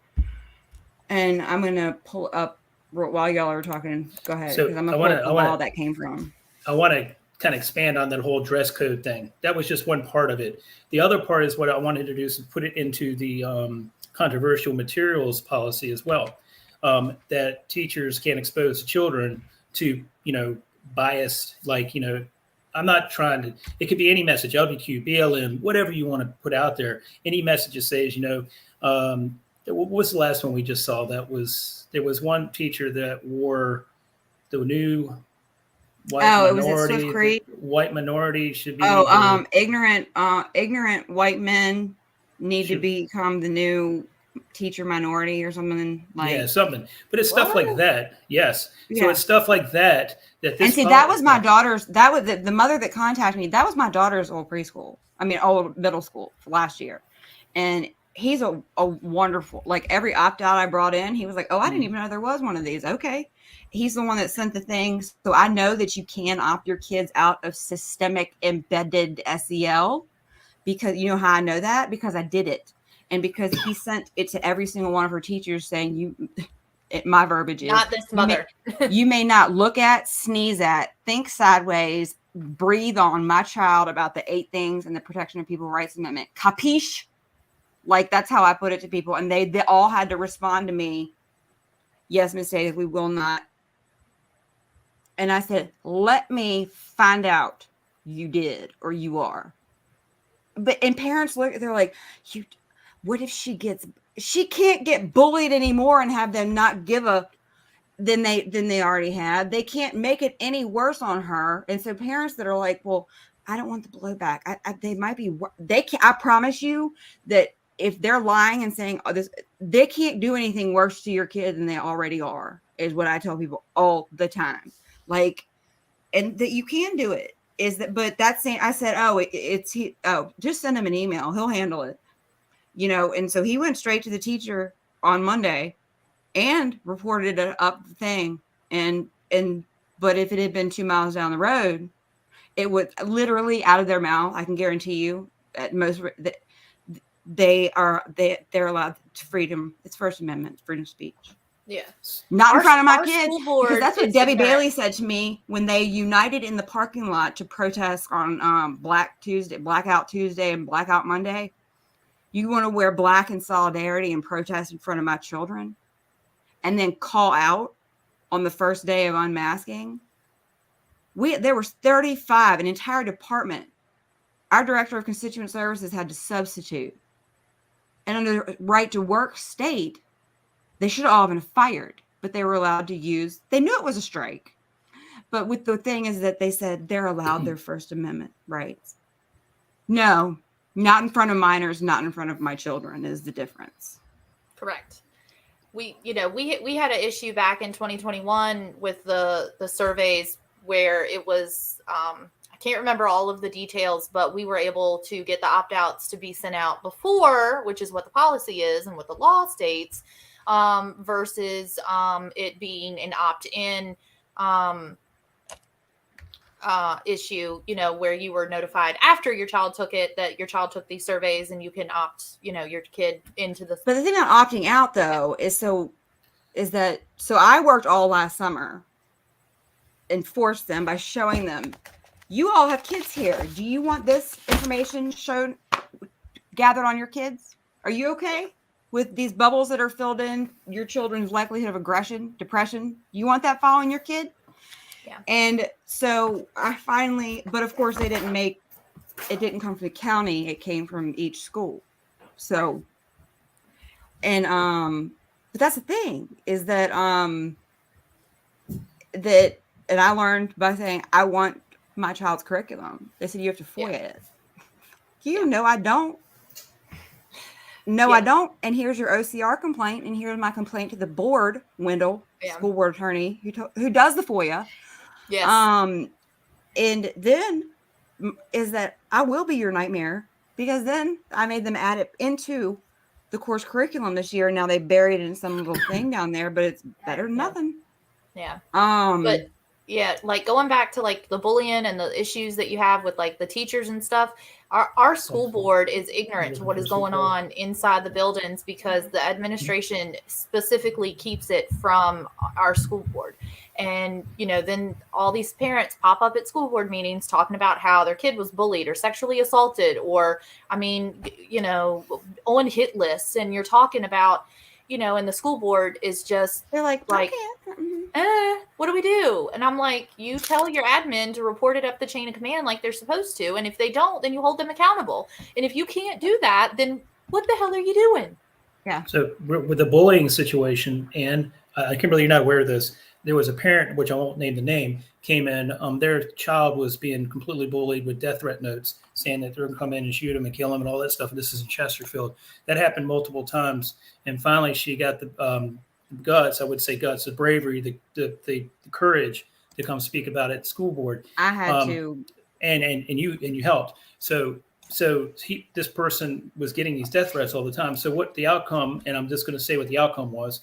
and I'm gonna pull up while y'all are talking. Go ahead, because I'm gonna pull up the law that came from. I want to kind of expand on that whole dress code thing. That was just one part of it. The other part is what I wanted to do is put it into the controversial materials policy as well. That teachers can't expose children to, bias, I'm not trying to, it could be any message, LGBTQ, BLM, whatever you want to put out there. Any message that says, what was the last one we just saw? There was one teacher that wore the new white minority. It was at Swift Creek. White minority should be. Ignorant white men need to Shoot. become the new teacher minority or something like. Yeah, something. But it's stuff like that. Yes. So Yeah. it's stuff like that this. And see, that was my daughter's. That was the mother that contacted me. That was my daughter's old preschool. Old middle school for last year, and he's a wonderful. Like every opt out I brought in, he was like, "Oh, I didn't even know there was one of these." Okay, he's the one that sent the things, so I know that you can opt your kids out of systemic embedded SEL, because you know how I know that, because I did it, and because he sent it to every single one of her teachers saying my verbiage is Not this mother. You may not look at, sneeze at, think sideways, breathe on my child about the 8 things and the Protection of People Rights Amendment. Capiche? Like, that's how I put it to people. And they all had to respond to me. Yes, Ms. Taydus, we will not. And I said, let me find out you did or you are. And parents look, they're like, what if she can't get bullied anymore and have them not give than they already had. They can't make it any worse on her. And so parents that are like, well, I don't want the blowback. They might be, I promise you that if they're lying and saying this, they can't do anything worse to your kid than they already are, is what I tell people all the time. Like, and that you can do it but that's saying, I said, just send him an email. He'll handle it. And so he went straight to the teacher on Monday and reported up the thing. But if it had been 2 miles down the road, it would literally out of their mouth. I can guarantee you at most that they're allowed to freedom. It's First Amendment, freedom of speech. Yeah. Not in front of my kids. Because that's what Debbie Bailey said to me when they united in the parking lot to protest on Blackout Tuesday and Blackout Monday. You want to wear black in solidarity and protest in front of my children and then call out on the first day of unmasking? There was 35, an entire department. Our director of constituent services had to substitute. And under the right to work state, they should have all been fired, but they were allowed to use, they knew it was a strike. But with the thing is that they said they're allowed their First Amendment rights. No, not in front of minors, not in front of my children is the difference. Correct. We had an issue back in 2021 with the surveys where it was, I can't remember all of the details, but we were able to get the opt-outs to be sent out before, which is what the policy is and what the law states, versus it being an opt-in issue, where you were notified after your child took it that your child took these surveys and you can opt, your kid into the. But the thing about opting out though is I worked all last summer and forced them by showing them, you all have kids here. Do you want this information gathered on your kids? Are you okay with these bubbles that are filled in your children's likelihood of aggression, depression? You want that following your kid? Yeah. And so but of course it didn't come from the county. It came from each school. So, and, but that's the thing is that, and I learned by saying, I want my child's curriculum. They said, you have to FOIA it. No, I don't. No, I don't. And here's your OCR complaint. And here's my complaint to the board, Wendell, school board attorney, who does the FOIA. Yes. And then is that I will be your nightmare, because then I made them add it into the course curriculum this year. Now they buried it in some little thing down there, but it's better than nothing. Yeah. But yeah, like going back to like the bullying and the issues that you have with like the teachers and stuff, our school board is ignorant to what is going on inside the buildings because the administration specifically keeps it from our school board. And, then all these parents pop up at school board meetings talking about how their kid was bullied or sexually assaulted or, on hit lists. And you're talking about, and the school board is just, they're like, what do we do? And I'm like, you tell your admin to report it up the chain of command like they're supposed to. And if they don't, then you hold them accountable. And if you can't do that, then what the hell are you doing? Yeah. So with the bullying situation, and Kimberly, you're not aware of this, there was a parent, which I won't name the name, came in. Their child was being completely bullied with death threat notes, saying that they're going to come in and shoot him and kill him and all that stuff. And this is in Chesterfield. That happened multiple times. And finally, she got the guts, I would say guts, the bravery, the courage to come speak about it at school board. I had to. And you helped. So this person was getting these death threats all the time. So what the outcome, and I'm just going to say what the outcome was,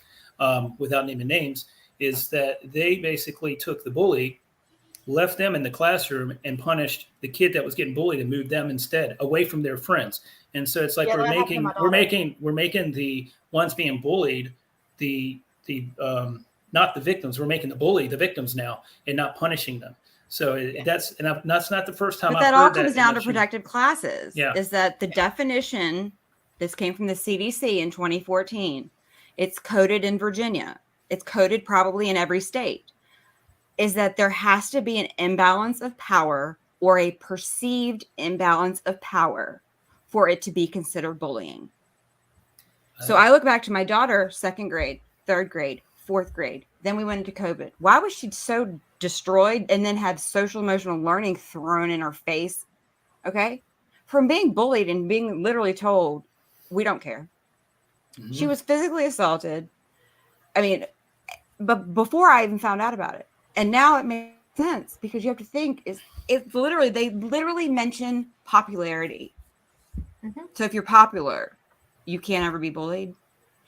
without naming names, is that they basically took the bully, left them in the classroom, and punished the kid that was getting bullied and moved them instead away from their friends. And so it's like we're making the ones being bullied the not the victims. We're making the bully the victims now and not punishing them. So that's not the first time. But that all comes down to protected classes. Yeah. Is that the definition? This came from the CDC in 2014. It's coded in Virginia. It's coded probably in every state. Is that there has to be an imbalance of power or a perceived imbalance of power for it to be considered bullying. So I look back to my daughter, 2nd grade, 3rd grade, 4th grade. Then we went into COVID. Why was she so destroyed and then had social emotional learning thrown in her face? Okay. From being bullied and being literally told, we don't care. Mm-hmm. She was physically assaulted. I mean, but before I even found out about it. And now it makes sense because you have to think they literally mention popularity. Mm-hmm. So if you're popular, you can't ever be bullied.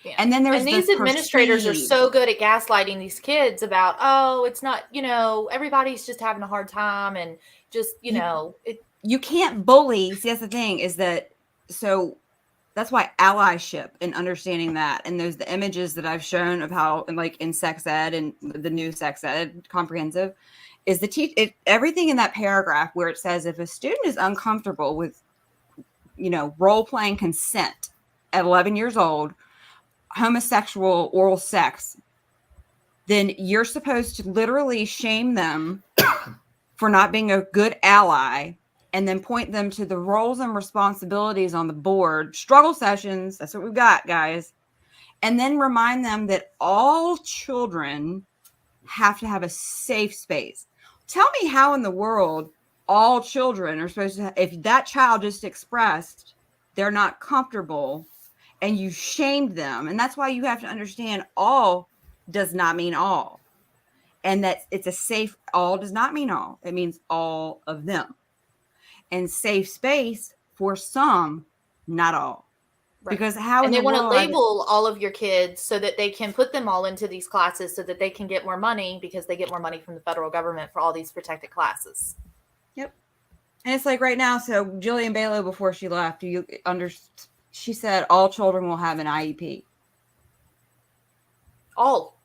Yeah. And then there's these administrators are so good at gaslighting these kids about, oh, it's not, everybody's just having a hard time and just, you can't bully. See, that's the thing is that, so that's why allyship and understanding that, and there's the images that I've shown of how, like in sex ed and the new sex ed comprehensive, is everything in that paragraph where it says if a student is uncomfortable with, role playing consent at 11 years old, homosexual oral sex, then you're supposed to literally shame them for not being a good ally and then point them to the roles and responsibilities on the board, struggle sessions. That's what we've got, guys. And then remind them that all children have to have a safe space. Tell me how in the world all children are supposed to, if that child just expressed they're not comfortable and you shamed them. And that's why you have to understand all does not mean all. And that it's a safe, all does not mean all. It means all of them. And safe space for some, not all. Right. Because how and they want to label all of your kids so that they can put them all into these classes so that they can get more money because they get more money from the federal government for all these protected classes. Yep. And it's like right now, so Jillian Balow, before she left, she said all children will have an IEP. All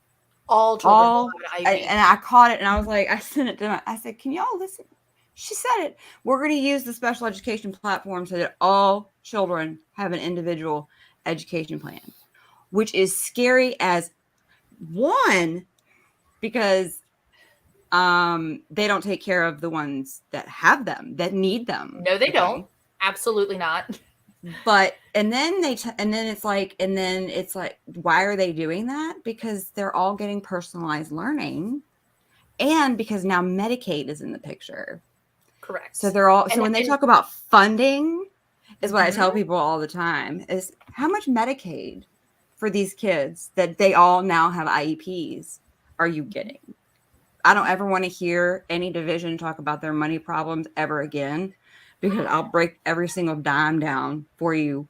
children will have an IEP. And I caught it and I was like, I sent it to them. I said, can y'all listen? She said it. We're going to use the special education platform so that all children have an individual education plan, which is scary as one, because they don't take care of the ones that have them, that need them. No, they don't. Absolutely not. But, and then it's like, why are they doing that? Because they're all getting personalized learning. And because now Medicaid is in the picture. Correct. So they're all, so when they talk about funding, is what I tell people all the time, is how much Medicaid for these kids that they all now have IEPs are you getting? I don't ever want to hear any division talk about their money problems ever again, because I'll break every single dime down for you.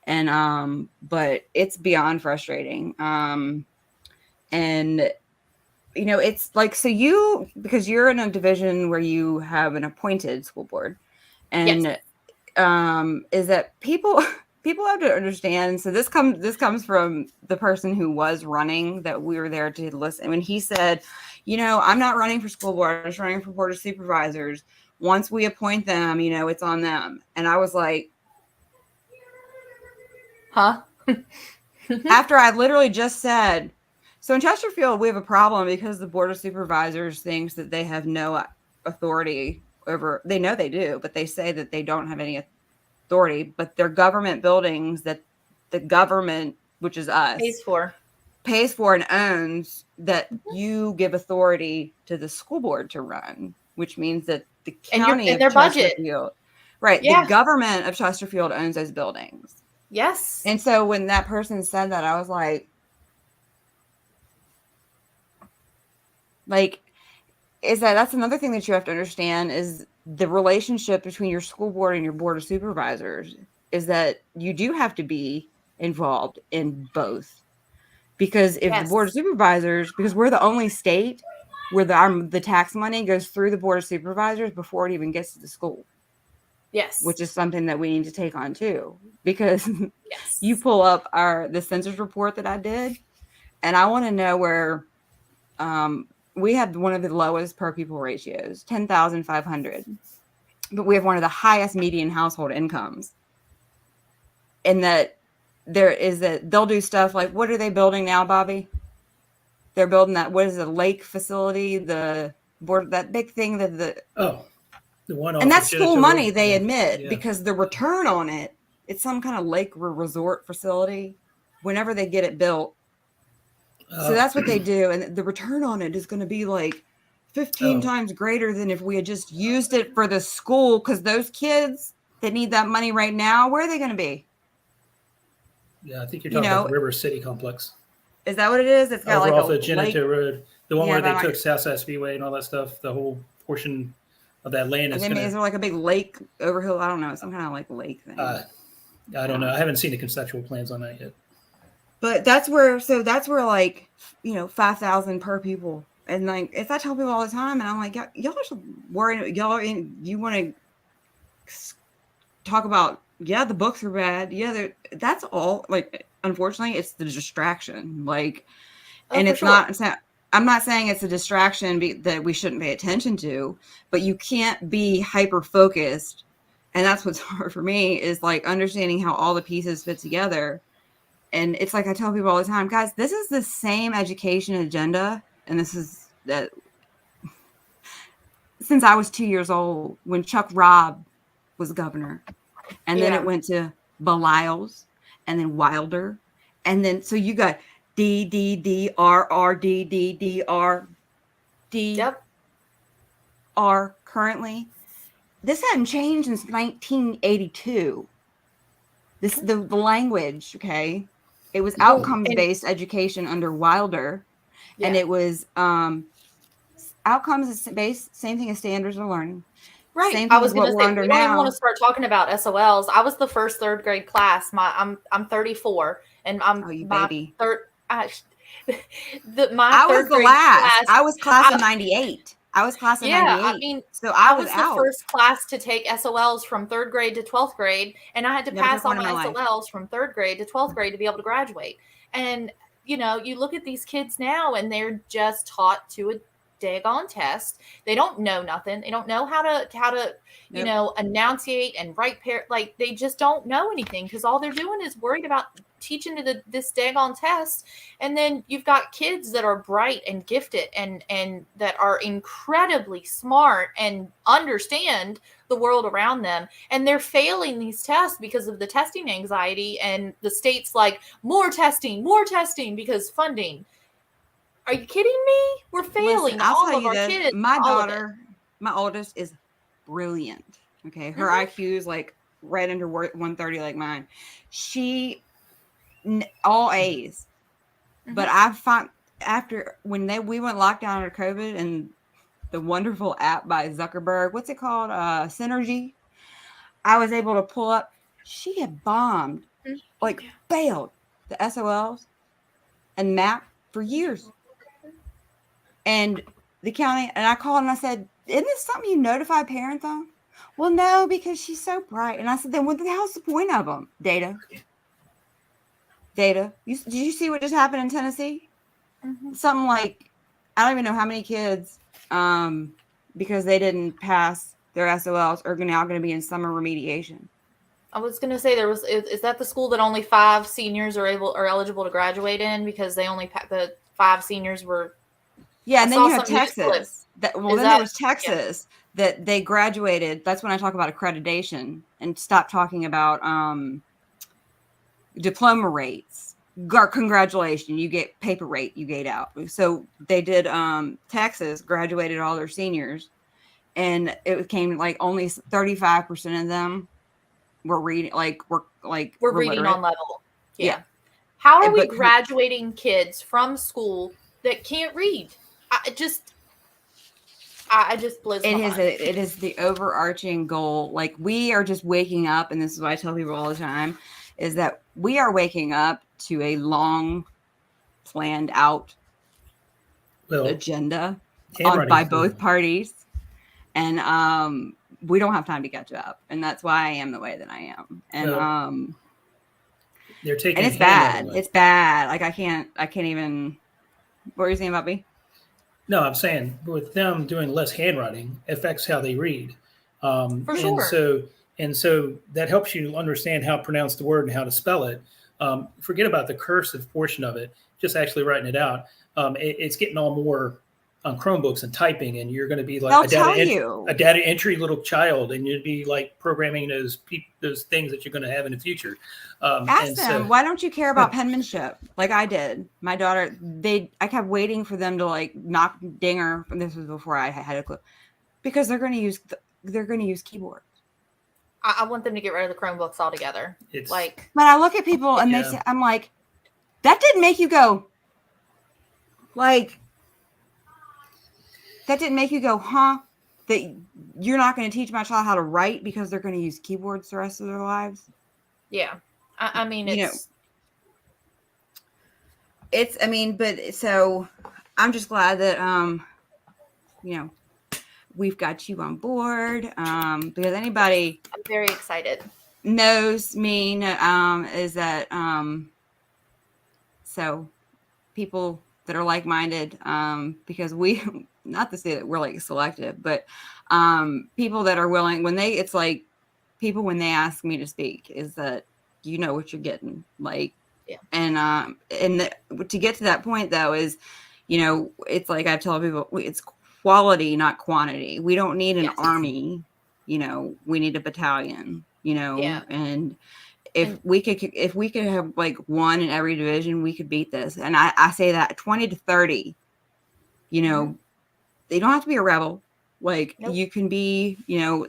And, but it's beyond frustrating. And, it's like, so because you're in a division where you have an appointed school board, and yes. Is that people have to understand. So this comes from the person who was running, that we were there to listen. When he said, I'm not running for school board, I'm just running for board of supervisors. Once we appoint them, it's on them. And I was like, huh? After I literally just said, so in Chesterfield, we have a problem because the board of supervisors thinks that they have no authority over, they know they do, but they say that they don't have any authority, but they're government buildings that the government, which is us, pays for and owns that you give authority to the school board to run, which means that the county and their of budget. Chesterfield, right? Yeah. The government of Chesterfield owns those buildings. Yes. And so when that person said that, I was like, that's another thing that you have to understand is the relationship between your school board and your board of supervisors is that you do have to be involved in both. Because if the board of supervisors, because we're the only state where the tax money goes through the board of supervisors before it even gets to the school. Yes. Which is something that we need to take on too. Because yes. you pull up the census report that I did, and I want to know where we have one of the lowest per pupil ratios, 10,500. But we have one of the highest median household incomes. And that they'll do stuff like, what are they building now, Bobby? They're building what is the lake facility, the board, that big thing the one. And that's school money, they admit, because the return on it's some kind of lake resort facility whenever they get it built. So that's what they do. And the return on it is going to be like 15 times greater than if we had just used it for the school. Because those kids that need that money right now, where are they going to be? Yeah, I think you're talking about the River City complex. Is that what it is? It's got off of Geneseo Road, the one where they took Southside Speedway and all that stuff. The whole portion of that land is. Is there like a big lake over hill? I don't know, some kind of like lake thing. I don't know. I haven't seen the conceptual plans on that yet. But that's where like 5,000 per pupil, and like if I tell people all the time, and I'm like, y'all should worry. You want to talk about. Yeah, the books are bad. Yeah, that's all. Like, unfortunately, it's the distraction. Like, and it's not. I'm not saying it's a distraction that we shouldn't pay attention to, but you can't be hyper focused. And that's what's hard for me is like understanding how all the pieces fit together. And it's like I tell people all the time, guys, this is the same education agenda, and this is that since I was 2 years old when Chuck Robb was governor. And then it went to Belials, and then Wilder, and then so you got DDDRRDDR currently. This hadn't changed since 1982. The language, okay? It was outcomes-based education under Wilder, and it was outcomes-based, same thing as standards of learning. Right. I was going to say, we don't even want to start talking about SOLs. I was the first third grade class. I'm 34, and I'm baby. Third. I was the last. Class, I was class of 98. I was class of 98. I mean, so I was the first class to take SOLs from third grade to 12th grade, and I had to pass all my SOLs from third grade to 12th grade to be able to graduate. And you look at these kids now, and they're just taught to a daggone test. They don't know nothing. They don't know how to enunciate and write like they just don't know anything because all they're doing is worried about teaching to this daggone test. And then you've got kids that are bright and gifted and that are incredibly smart and understand the world around them, and they're failing these tests because of the testing anxiety, and the state's like more testing because funding. Are you kidding me? We're failing all of our kids. My daughter, my oldest, is brilliant. Okay. Her IQ is like right under 130 like mine. She, all A's. But I found after when we went lockdown under COVID and the wonderful app by Zuckerberg, what's it called? Synergy. I was able to pull up. She had bombed, failed the SOLs and MAP for years. And the county, and I called and I said, isn't this something you notify parents on? Well, no, because she's so bright. And I said, then what the hell's the point of them? Data. Did you see what just happened in Tennessee? Something like, I don't even know how many kids, because they didn't pass their SOLs, are now going to be in summer remediation. I was going to say is that the school that only 5 seniors are eligible to graduate in because they only the 5 seniors were. Yeah, and then you have Texas. There was Texas that they graduated. That's when I talk about accreditation and stop talking about diploma rates. congratulations, you get paper rate, you get out. So they did Texas graduated all their seniors, and it came like only 35% of them were reading, we're reading literate. on level. Yeah. How are we But- graduating kids from school that can't read? I just blows my mind. It is the overarching goal. Like, we are just waking up, and this is what I tell people all the time, is that we are waking up to a long planned out agenda by both parties. And we don't have time to catch up. And that's why I am the way that I am. And they're taking, and it's bad. It's bad. Like, I can't even. What were you saying about me? No, I'm saying with them doing less handwriting affects how they read. For sure. And so that helps you understand how to pronounce the word and how to spell it. Forget about the cursive portion of it, just actually writing it out. It's getting all more on Chromebooks and typing, and you're going to be like a data entry little child, and you'd be like programming those things that you're going to have in the future. Ask them, why don't you care about penmanship like I did? My daughter, I kept waiting for them to like knock dinger. This was before I had a clue, because they're going to use keyboard. I want them to get rid of the Chromebooks altogether. But I look at people and I'm like, that didn't make you go, like, that didn't make you go, huh? That you're not going to teach my child how to write because they're going to use keyboards the rest of their lives? Yeah. I mean, but so I'm just glad that, we've got you on board, because anybody I'm very excited knows me, is that, so people that are like-minded, because not to say that we're like selective, but people that are willing, when they ask me to speak, is that you know what you're getting, like, yeah. And to get to that point though is, it's like I tell people, it's quality, not quantity. We don't need an army, we need a battalion, Yeah. And if we could have like one in every division, we could beat this. And I say that 20 to 30, Mm-hmm. They don't have to be a rebel. Like, Nope. you can be, the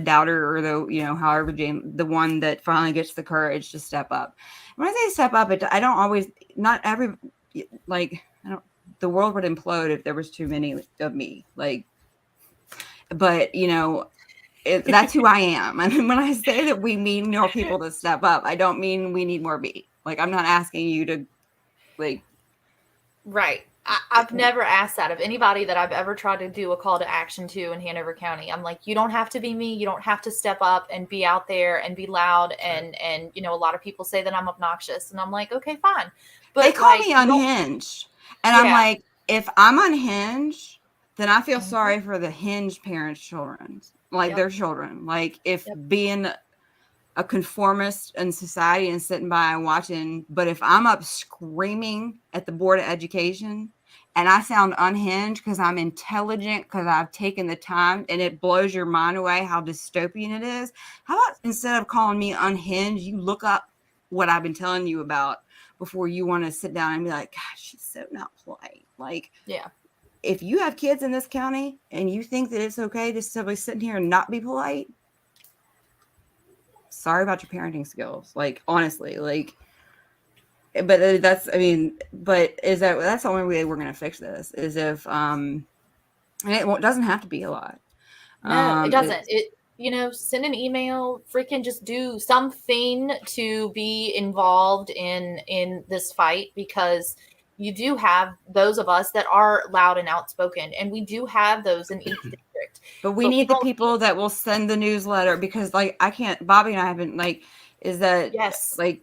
doubter, or however, the one that finally gets the courage to step up. When I say step up, the world would implode if there was too many of me. Like, but that's who I am. And when I say that we need more people to step up, I don't mean we need more me. Like, I'm not asking you to, like, right. I've never asked that of anybody that I've ever tried to do a call to action to in Hanover County. I'm like, you don't have to be me. You don't have to step up and be out there and be loud. And a lot of people say that I'm obnoxious, and I'm like, okay, fine. But they call me unhinged. And I'm like, if I'm unhinged, then I feel sorry for the hinged parents' children, like their children. Like, if being a conformist in society and sitting by and watching, but if I'm up screaming at the Board of Education and I sound unhinged because I'm intelligent, because I've taken the time, and it blows your mind away how dystopian it is, how about instead of calling me unhinged, you look up what I've been telling you about before you want to sit down and be like, gosh, she's so not polite. Like, yeah. If you have kids in this county and you think that it's okay to simply sit here and not be polite, sorry about your parenting skills. Like, honestly, like, but that's the only way we're going to fix this, is if, and it doesn't have to be a lot. No, it doesn't. Send an email, freaking just do something to be involved in this fight, because you do have those of us that are loud and outspoken, and we do have those in each district. But we need the people that will send the newsletter, because, like, I can't, Bobby and I haven't, like, is that, yes, like,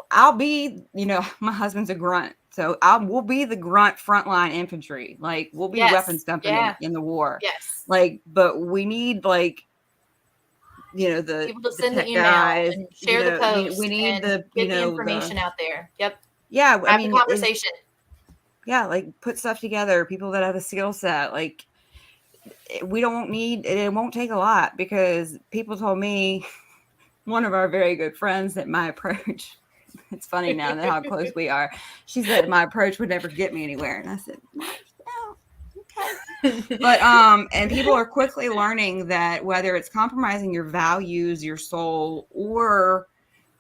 I'll be, my husband's a grunt, so we'll be the grunt frontline infantry. Like, we'll be weapons dumping in the war. Yes. Like, but we need, like, the people to send the email guys, and share the post. We need get the information out there. Yep. Yeah. Have the conversation. Like, put stuff together. People that have a skill set. Like, it won't take a lot, because people told me, one of our very good friends, that my approach it's funny now that how close we are. She said my approach would never get me anywhere. And I said, no, okay. But and people are quickly learning that whether it's compromising your values, your soul, or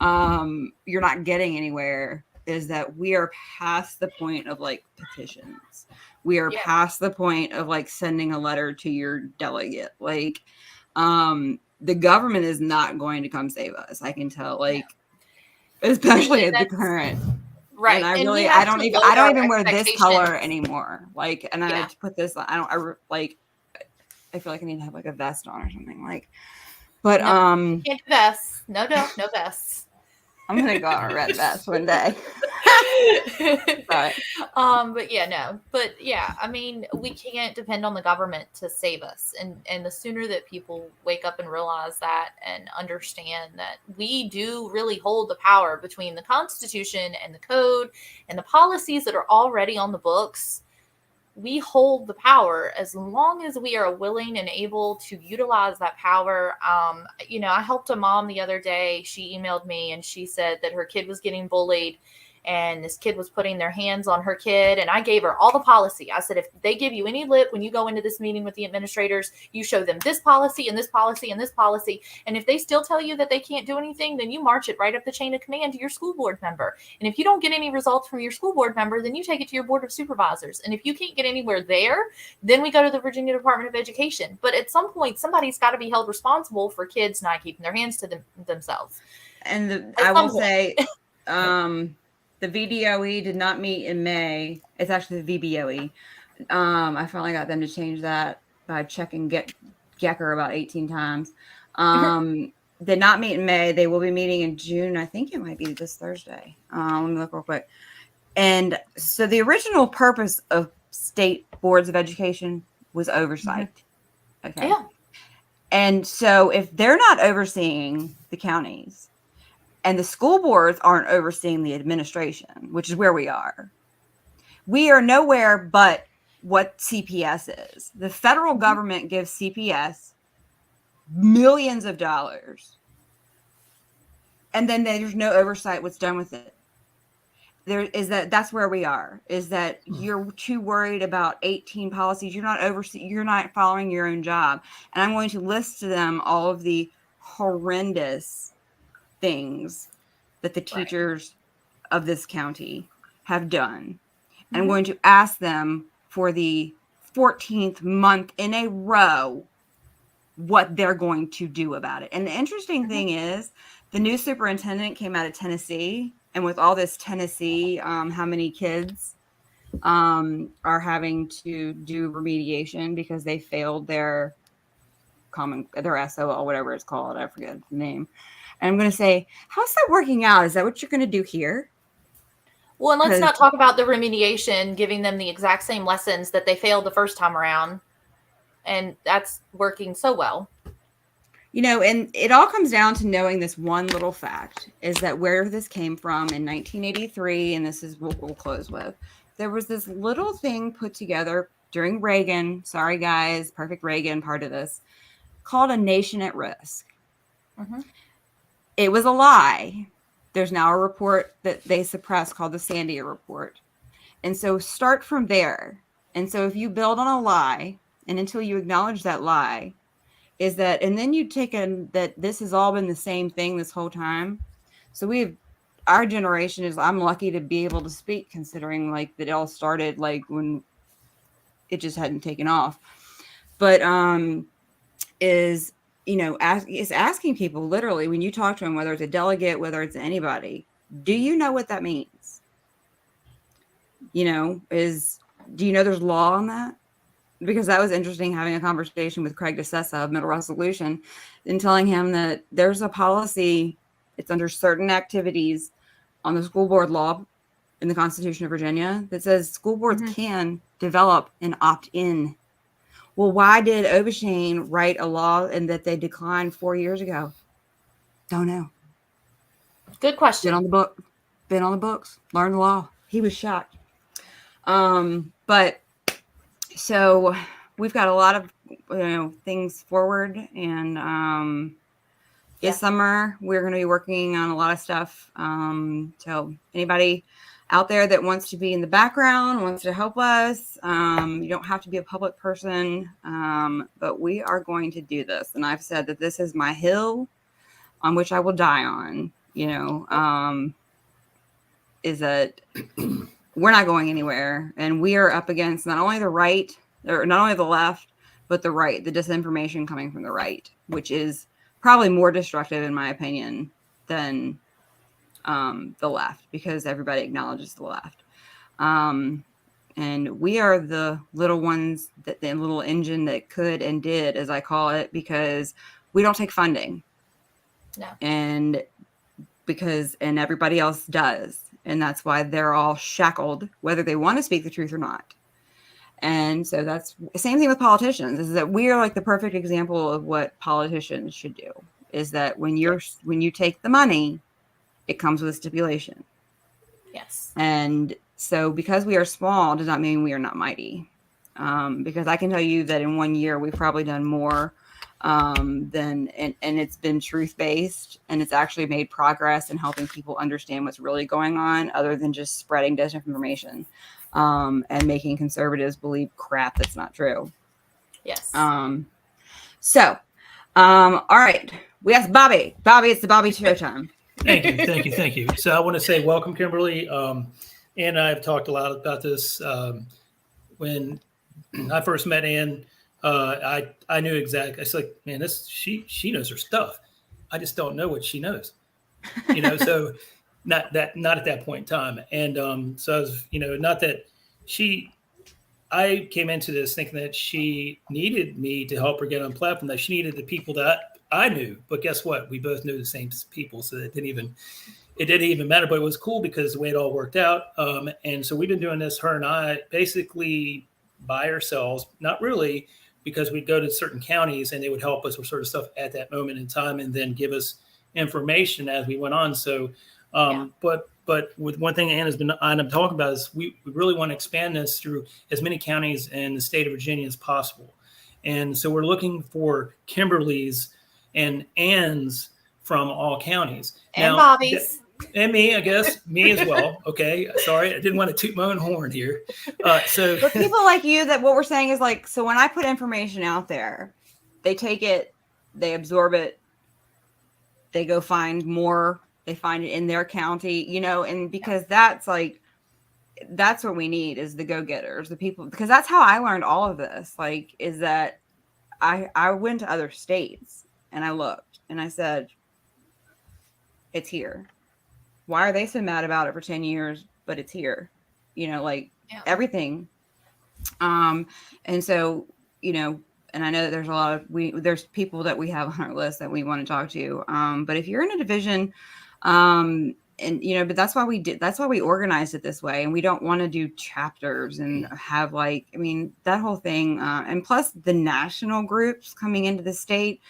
you're not getting anywhere, is that we are past the point of like petitions. We are past the point of like sending a letter to your delegate. Like the government is not going to come save us. I can tell, like, especially at the current. Right. And I And really, we I have don't to even lower our wear this expectations. color anymore. Like, and I Yeah. had to put this, I feel like I need to have like a vest on or something, like, but, Can't do vests. No vests. I'm going to go on a red vest one day. But I mean, we can't depend on the government to save us. And the sooner that people wake up and realize that and understand that we do really hold the power between the Constitution and the code and the policies that are already on the books, we hold the power as long as we are willing and able to utilize that power. I helped a mom the other day. She emailed me and she said that her kid was getting bullied and this kid was putting their hands on her kid. And I gave her all the policy. I said, if they give you any lip when you go into this meeting with the administrators, you show them this policy and this policy and this policy. And if they still tell you that they can't do anything, then you march it right up the chain of command to your school board member. And if you don't get any results from your school board member, then you take it to your board of supervisors. And if you can't get anywhere there, then we go to the Virginia Department of Education. But at some point, somebody's got to be held responsible for kids not keeping their hands to themselves. And I will say, the VDOE did not meet in May. It's actually the VBOE. I finally got them to change that by checking Gecker about 18 times. Did not meet in May. They will be meeting in June. I think it might be this Thursday. Let me look real quick. And so the original purpose of state boards of education was oversight. Mm-hmm. Okay. Yeah. And so if they're not overseeing the counties, and the school boards aren't overseeing the administration, which is where we are nowhere but what CPS is. The federal government gives CPS millions of dollars. And then there's no oversight what's done with it. That's where we are, is that you're too worried about 18 policies. You're not following your own job. And I'm going to list to them all of the horrendous things that the teachers of this county have done. And I'm going to ask them for the 14th month in a row what they're going to do about it. And the interesting thing is the new superintendent came out of Tennessee, and with all this Tennessee, how many kids are having to do remediation because they failed their SOL, whatever it's called. I forget the name. And I'm going to say, how's that working out? Is that what you're going to do here? Well, and let's not talk about the remediation, giving them the exact same lessons that they failed the first time around. And that's working so well. And it all comes down to knowing this one little fact, is that where this came from in 1983, and this is what we'll close with. There was this little thing put together during Reagan. Sorry, guys, perfect Reagan part of this, called a nation at risk. Mm-hmm. It was a lie. There's now a report that they suppressed called the Sandia report. And so start from there. And so if you build on a lie, and until you acknowledge that lie, is that, and then you take in that this has all been the same thing this whole time. So our generation I'm lucky to be able to speak, considering like that it all started like when it just hadn't taken off. But is asking people literally when you talk to them, whether it's a delegate, whether it's anybody, do you know what that means? Do you know there's law on that? Because that was interesting having a conversation with Craig DeSessa of Middle Resolution and telling him that there's a policy, it's under certain activities on the school board law in the Constitution of Virginia that says school boards can develop an opt-in. Well, why did Obashane write a law and that they declined 4 years ago? Don't know. Good question. Been on the books, learned the law. He was shocked. But so we've got a lot of things forward, and This summer, we're going to be working on a lot of stuff. So anybody out there that wants to be in the background, wants to help us, you don't have to be a public person, but we are going to do this. And I've said that this is my hill on which I will die on, is that we're not going anywhere. And we are up against not only the right, or not only the left, but the right, the disinformation coming from the right, which is probably more destructive, in my opinion, than the left, because everybody acknowledges the left. And we are the little ones, that the little engine that could and did, as I call it, because we don't take funding. No. And everybody else does. And that's why they're all shackled, whether they want to speak the truth or not. And so that's the same thing with politicians, is that we are like the perfect example of what politicians should do, is that when you take the money, it comes with a stipulation. Yes. And so because we are small does not mean we are not mighty. Because I can tell you that in 1 year, we've probably done more and it's been truth-based, and it's actually made progress in helping people understand what's really going on, other than just spreading disinformation and making conservatives believe crap that's not true. Yes. All right. We asked Bobby. Bobby, it's the Bobby show time. Thank you. So I want to say welcome, Kimberly. Anne and I have talked a lot about this. When I first met Anne, I knew exactly. It's like, man, she knows her stuff. I just don't know what she knows. So not at that point in time. And so I was, not that I came into this thinking that she needed me to help her get on platform, that she needed the people that I knew. But guess what? We both knew the same people, so it didn't even matter. But it was cool because the way it all worked out. And so we've been doing this, her and I, basically by ourselves, not really, because we'd go to certain counties and they would help us with sort of stuff at that moment in time, and then give us information as we went on. So, but with one thing Anne has been talking about is we really want to expand this through as many counties in the state of Virginia as possible. And so we're looking for Kimberly's and Anne's from all counties. And Bobby's. And me, I guess. Me as well. Okay. Sorry. I didn't want to toot my own horn here. But people like you, that what we're saying is like, so when I put information out there, they take it, they absorb it, they go find more, they find it in their county, and because that's what we need, is the go-getters, the people, because that's how I learned all of this, is that I went to other states and I looked and I said, it's here. Why are they so mad about it for 10 years, but it's here, everything. And so, and I know that there's a lot of, there's people that we have on our list that we want to talk to. But if you're in a division, but that's why we organized it this way. And we don't want to do chapters and have that whole thing. And plus the national groups coming into the state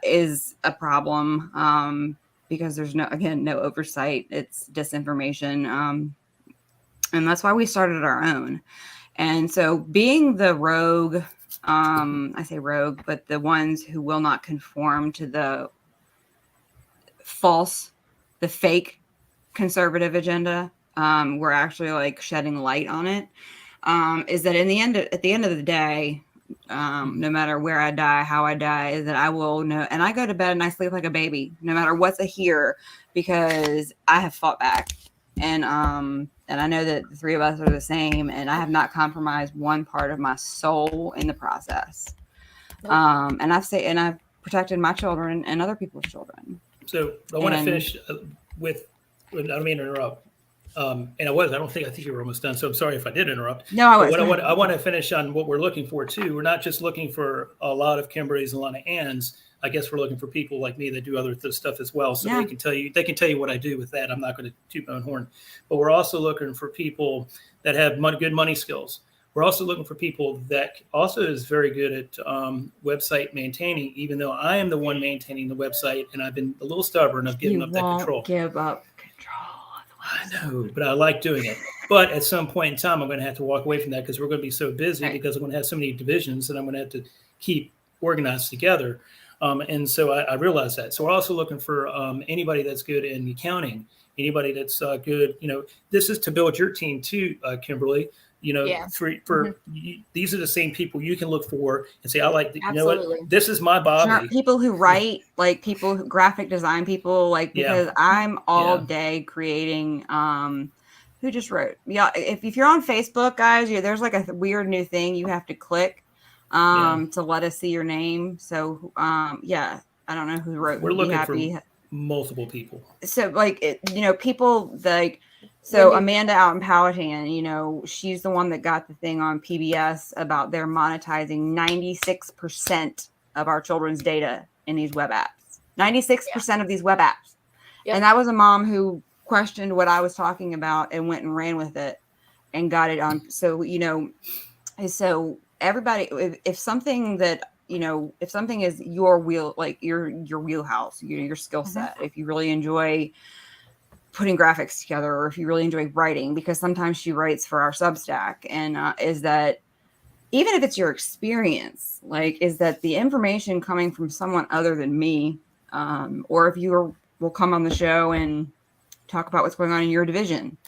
is a problem. Because there's no oversight, it's disinformation. And that's why we started our own. And so being the rogue, I say rogue, but the ones who will not conform to the fake conservative agenda, we're actually shedding light on it. Is that at the end of the day, no matter where I die, how I die, is that I will know, and I go to bed and I sleep like a baby, no matter what's here, because I have fought back, and I know that the three of us are the same, and I have not compromised one part of my soul in the process. Nope. And I've protected my children and other people's children. So I want to finish with I don't mean to interrupt. And I think you were almost done. So I'm sorry if I did interrupt. No, I was. I want to finish on what we're looking for too. We're not just looking for a lot of Kimberly's and a lot of Anne's. I guess we're looking for people like me that do other stuff as well. So they can tell you what I do with that. I'm not going to toot my own horn, but we're also looking for people that have good money skills. We're also looking for people that also is very good at website maintaining, even though I am the one maintaining the website, and I've been a little stubborn of giving up that control. Give up. I know, but I like doing it. But at some point in time, I'm going to have to walk away from that because we're going to be so busy, because I'm going to have so many divisions that I'm going to have to keep organized together. And so I realized that. So we're also looking for anybody that's good in accounting, anybody that's good. This is to build your team too, Kimberly. Yeah. These are the same people you can look for and say, I like, Absolutely. this is my Bobby. People who write, like people who graphic design people, like, because I'm all day creating, who just wrote? Yeah. If you're on Facebook, guys, there's like a weird new thing you have to click to let us see your name. So, I don't know who wrote. We're looking for multiple people. So like, people like, so Amanda out in Powhatan, she's the one that got the thing on PBS about they're monetizing 96% of our children's data in these web apps. 96% of these web apps. Yep. And that was a mom who questioned what I was talking about and went and ran with it and got it on. So, so everybody, if something that, if something is your wheelhouse, your skill set, if you really enjoy putting graphics together, or if you really enjoy writing, because sometimes she writes for our Substack, and is that even if it's your experience, like, is that the information coming from someone other than me, or if you will come on the show and talk about what's going on in your division,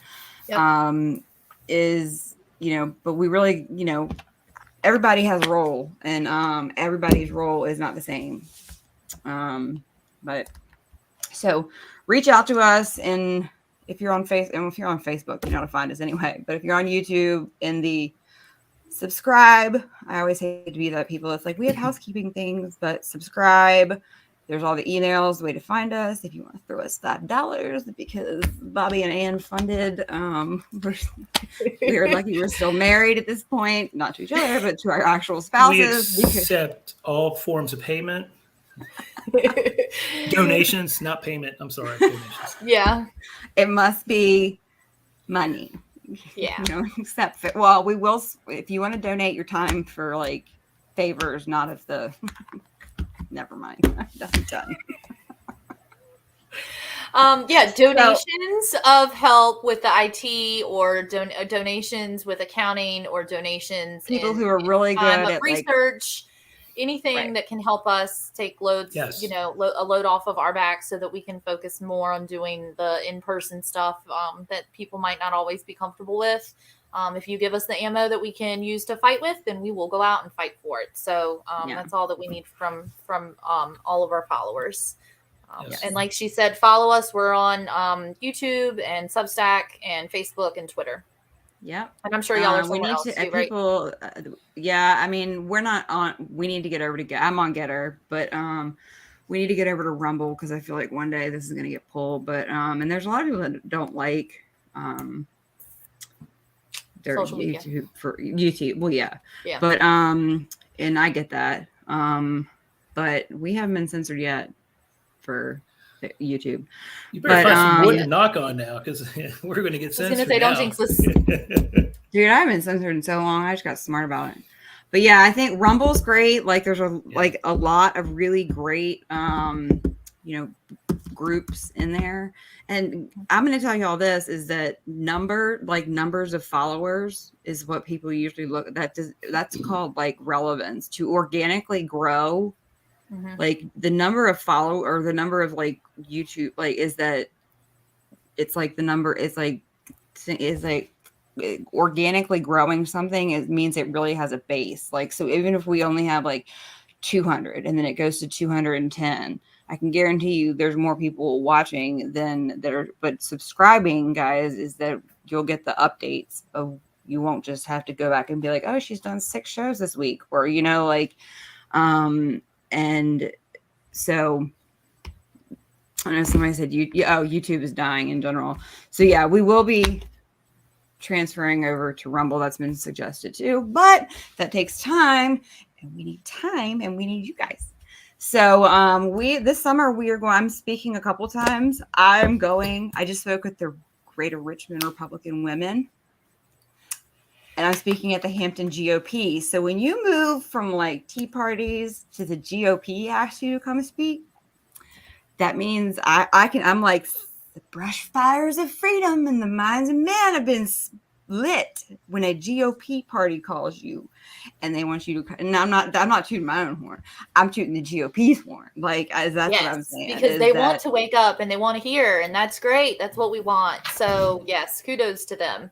is, but we really, everybody has a role, and everybody's role is not the same. But so reach out to us, and if you're on Facebook, you know how to find us anyway. But if you're on YouTube, in the subscribe, I always hate to be that people. It's like, we have housekeeping things, but subscribe. There's all the emails, the way to find us. If you want to throw us $5, because Bobby and Ann funded, we're lucky we're still married at this point, not to each other, but to our actual spouses. We accept all forms of payment. Donations, not payment. I'm sorry. Donations. Yeah. It must be money. Yeah. Except for, well, we will, if you want to donate your time for like favors, not if the, never mind. That's done. Donations of help with the IT, or donations with accounting, or donations. People who are really good at research. Anything that can help us take loads, a load off of our backs, so that we can focus more on doing the in-person stuff that people might not always be comfortable with. If you give us the ammo that we can use to fight with, then we will go out and fight for it. So that's all that we need from all of our followers. And like she said, follow us. We're on YouTube and Substack and Facebook and Twitter. Yeah. And I'm sure y'all are somewhere else too, right? People, I mean, we're not on, we need to get over to I'm on Getter, but we need to get over to Rumble, because I feel like one day this is going to get pulled. But and there's a lot of people that don't like their social media. YouTube for YouTube. Well, yeah. But and I get that. But we haven't been censored yet for YouTube. You better find some wood to knock on now, because we're going to get censored. I was going to say, don't jinx us. Dude, I haven't been censored in so long. I just got smart about it. But yeah, I think Rumble's great. Like, there's like a lot of really great, groups in there. And I'm going to tell you all this, is that numbers of followers is what people usually look at. That's called like relevance. To organically grow, like the number of or the number of like YouTube, like, is that it's like the number is like organically growing something. It means it really has a base. Like, so even if we only have like 200 and then it goes to 210, I can guarantee you there's more people watching than that are, but subscribing, guys, is that you'll get the updates of, you won't just have to go back and be like, oh, she's done 6 shows this week, or, and so I know somebody said YouTube is dying in general. So yeah, we will be transferring over to Rumble. That's been suggested too, but that takes time, and we need you guys. So this summer I'm speaking a couple times. I just spoke with the Greater Richmond Republican Women, and I'm speaking at the Hampton GOP. So when you move from like tea parties to the GOP asks you to come speak, that means I'm like, the brush fires of freedom in the minds of men have been lit when a GOP party calls you and they want you to, and I'm not tooting my own horn. I'm tooting the GOP's horn. Like, that's what I'm saying. Because they want to wake up and they want to hear, and that's great. That's what we want. So yes, kudos to them.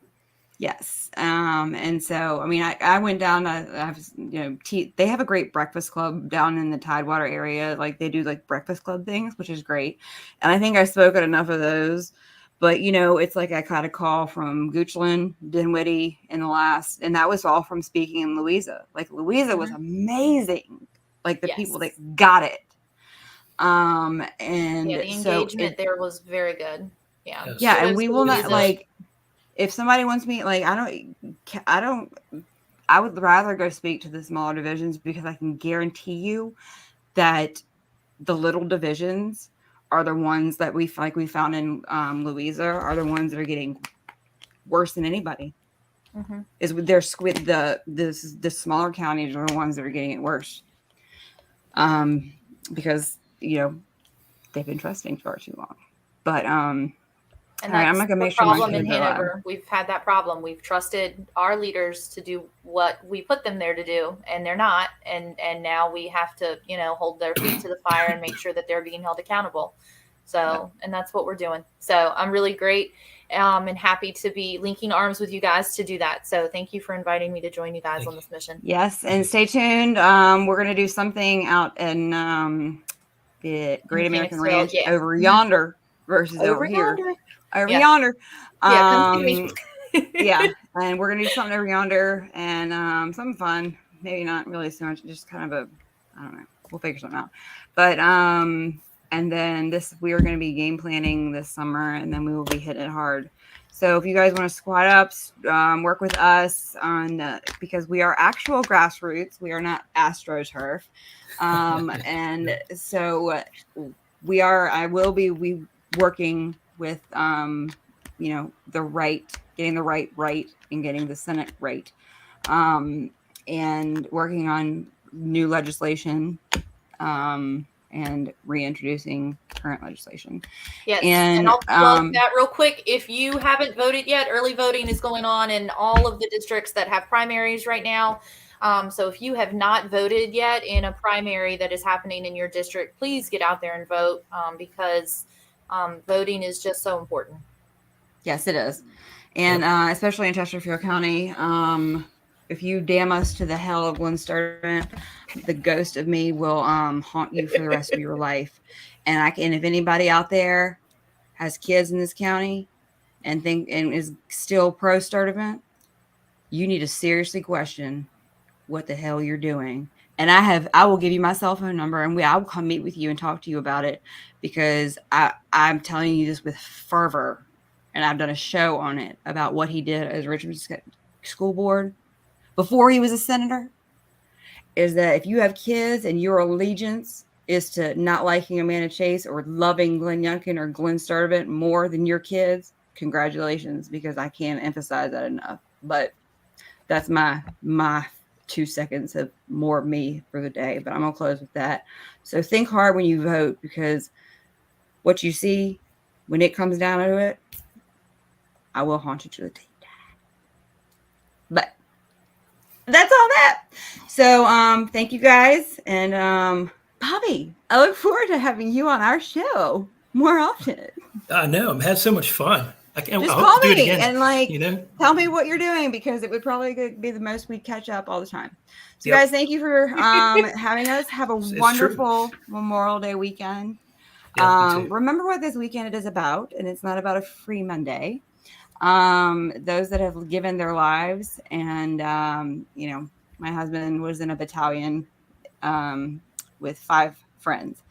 Yes. And so, I mean, I went down, they have a great breakfast club down in the Tidewater area. Like, they do like breakfast club things, which is great. And I think I spoke at enough of those, but it's like I got a call from Goochland, Dinwiddie and that was all from speaking in Louisa. Like, Louisa was amazing. Like, the people that got it. And the engagement there was very good. Yeah. Yes. Yeah. And we will not, like, if somebody wants me, like, I would rather go speak to the smaller divisions, because I can guarantee you that the little divisions are the ones that we found in Louisa are the ones that are getting worse than anybody. Mm-hmm. Is with the smaller counties are the ones that are getting it worse. Because they've been trusting for too long. But and all right, I'm not gonna make sure my problem in kids are Hanover. We've had that problem. We've trusted our leaders to do what we put them there to do, and they're not. And now we have to, hold their feet to the fire and make sure that they're being held accountable. So, and that's what we're doing. So I'm really great and happy to be linking arms with you guys to do that. So thank you for inviting me to join you guys on this mission. Yes, and stay tuned. We're gonna do something out in the Great American Ranch over yonder versus over here. Over yonder. Yeah, and we're gonna do something over yonder and something fun. Maybe not really so much, just kind of I don't know. We'll figure something out. But and then we are going to be game planning this summer, and then we will be hitting it hard. So if you guys want to squad up, work with us on because we are actual grassroots. We are not AstroTurf. And so I will be working with getting the right and getting the Senate right, and working on new legislation, and reintroducing current legislation. Yes, and I'll plug that real quick. If you haven't voted yet, early voting is going on in all of the districts that have primaries right now. So if you have not voted yet in a primary that is happening in your district, please get out there and vote, because voting is just so important. Yes, it is. And especially in Chesterfield County, if you damn us to the hell of Glen Sturtevant, the ghost of me will haunt you for the rest of your life. And if anybody out there has kids in this county and is still pro Sturtevant, you need to seriously question what the hell you're doing. And I will give you my cell phone number, and I will come meet with you and talk to you about it, because I'm telling you this with fervor, and I've done a show on it about what he did as Richmond School Board before he was a senator. Is that if you have kids and your allegiance is to not liking Amanda Chase or loving Glenn Youngkin or Glen Sturtevant more than your kids, congratulations, because I can't emphasize that enough. But that's my 2 seconds of more of me for the day. But I'm gonna close with that. So think hard when you vote, because what you see when it comes down to it, I will haunt you to the day. But that's all that. So thank you guys. And Bobby, I look forward to having you on our show more often. I know. I'm having so much fun. I Just hope call to do it me again, and tell me what you're doing, because it would probably be the most we'd catch up all the time. So Yep. guys, thank you for having us. Have a wonderful Memorial Day weekend. Yeah, you too. Remember what this weekend is about, and it's not about a free Monday. Those that have given their lives, and my husband was in a battalion with 5 friends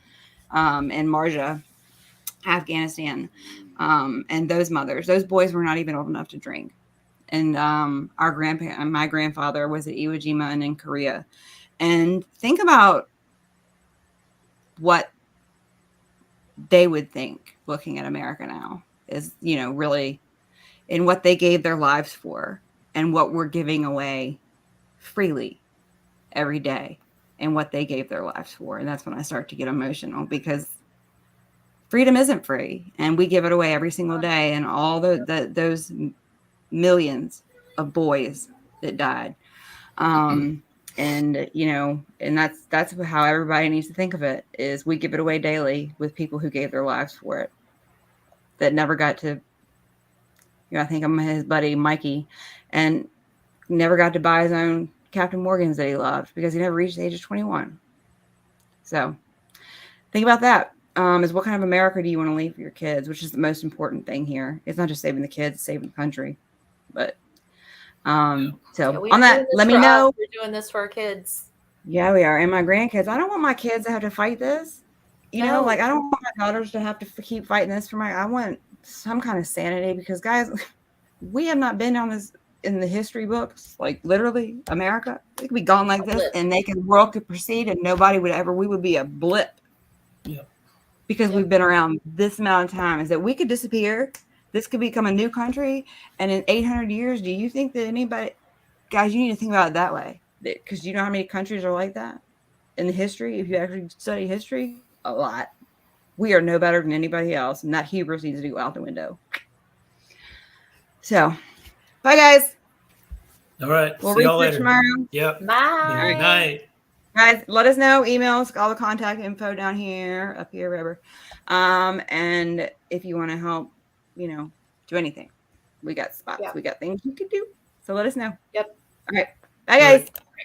in Marja, Afghanistan, and those boys were not even old enough to drink. And my grandfather was at Iwo Jima and in Korea. And think about what they would think looking at America now is, really, in what they gave their lives for and what we're giving away freely every day and what they gave their lives for. And that's when I start to get emotional, because freedom isn't free, and we give it away every single day. And all those millions of boys that died. And and that's how everybody needs to think of it, is we give it away daily with people who gave their lives for it, that never got to, I think I'm his buddy Mikey, and never got to buy his own Captain Morgans that he loved because he never reached the age of 21. So think about that. Is what kind of America do you want to leave for your kids, which is the most important thing here. It's not just saving the kids, it's saving the country. But so on that, let me know. We're doing this for our kids. Yeah, we are. And my grandkids. I don't want my kids to have to fight this. I don't want my daughters to have to keep fighting this for I want some kind of sanity, because guys, we have not been on this in the history books, like literally America. It could be gone like this and the world could proceed and nobody would we would be a blip. Yep. Because we've been around this amount of time, is that we could disappear. This could become a new country. And in 800 years, do you think that anybody, guys, you need to think about it that way. Because you know how many countries are like that in the history? If you actually study history, a lot. We are no better than anybody else. And that hubris needs to go out the window. So, bye, guys. All right. We'll see y'all research later. tomorrow. Yep. Bye. Good night. Guys, let us know. Emails, all the contact info down here, up here, wherever. And if you want to help, do anything, we got spots. Yeah. We got things you can do. So let us know. Yep. All right. Bye, guys.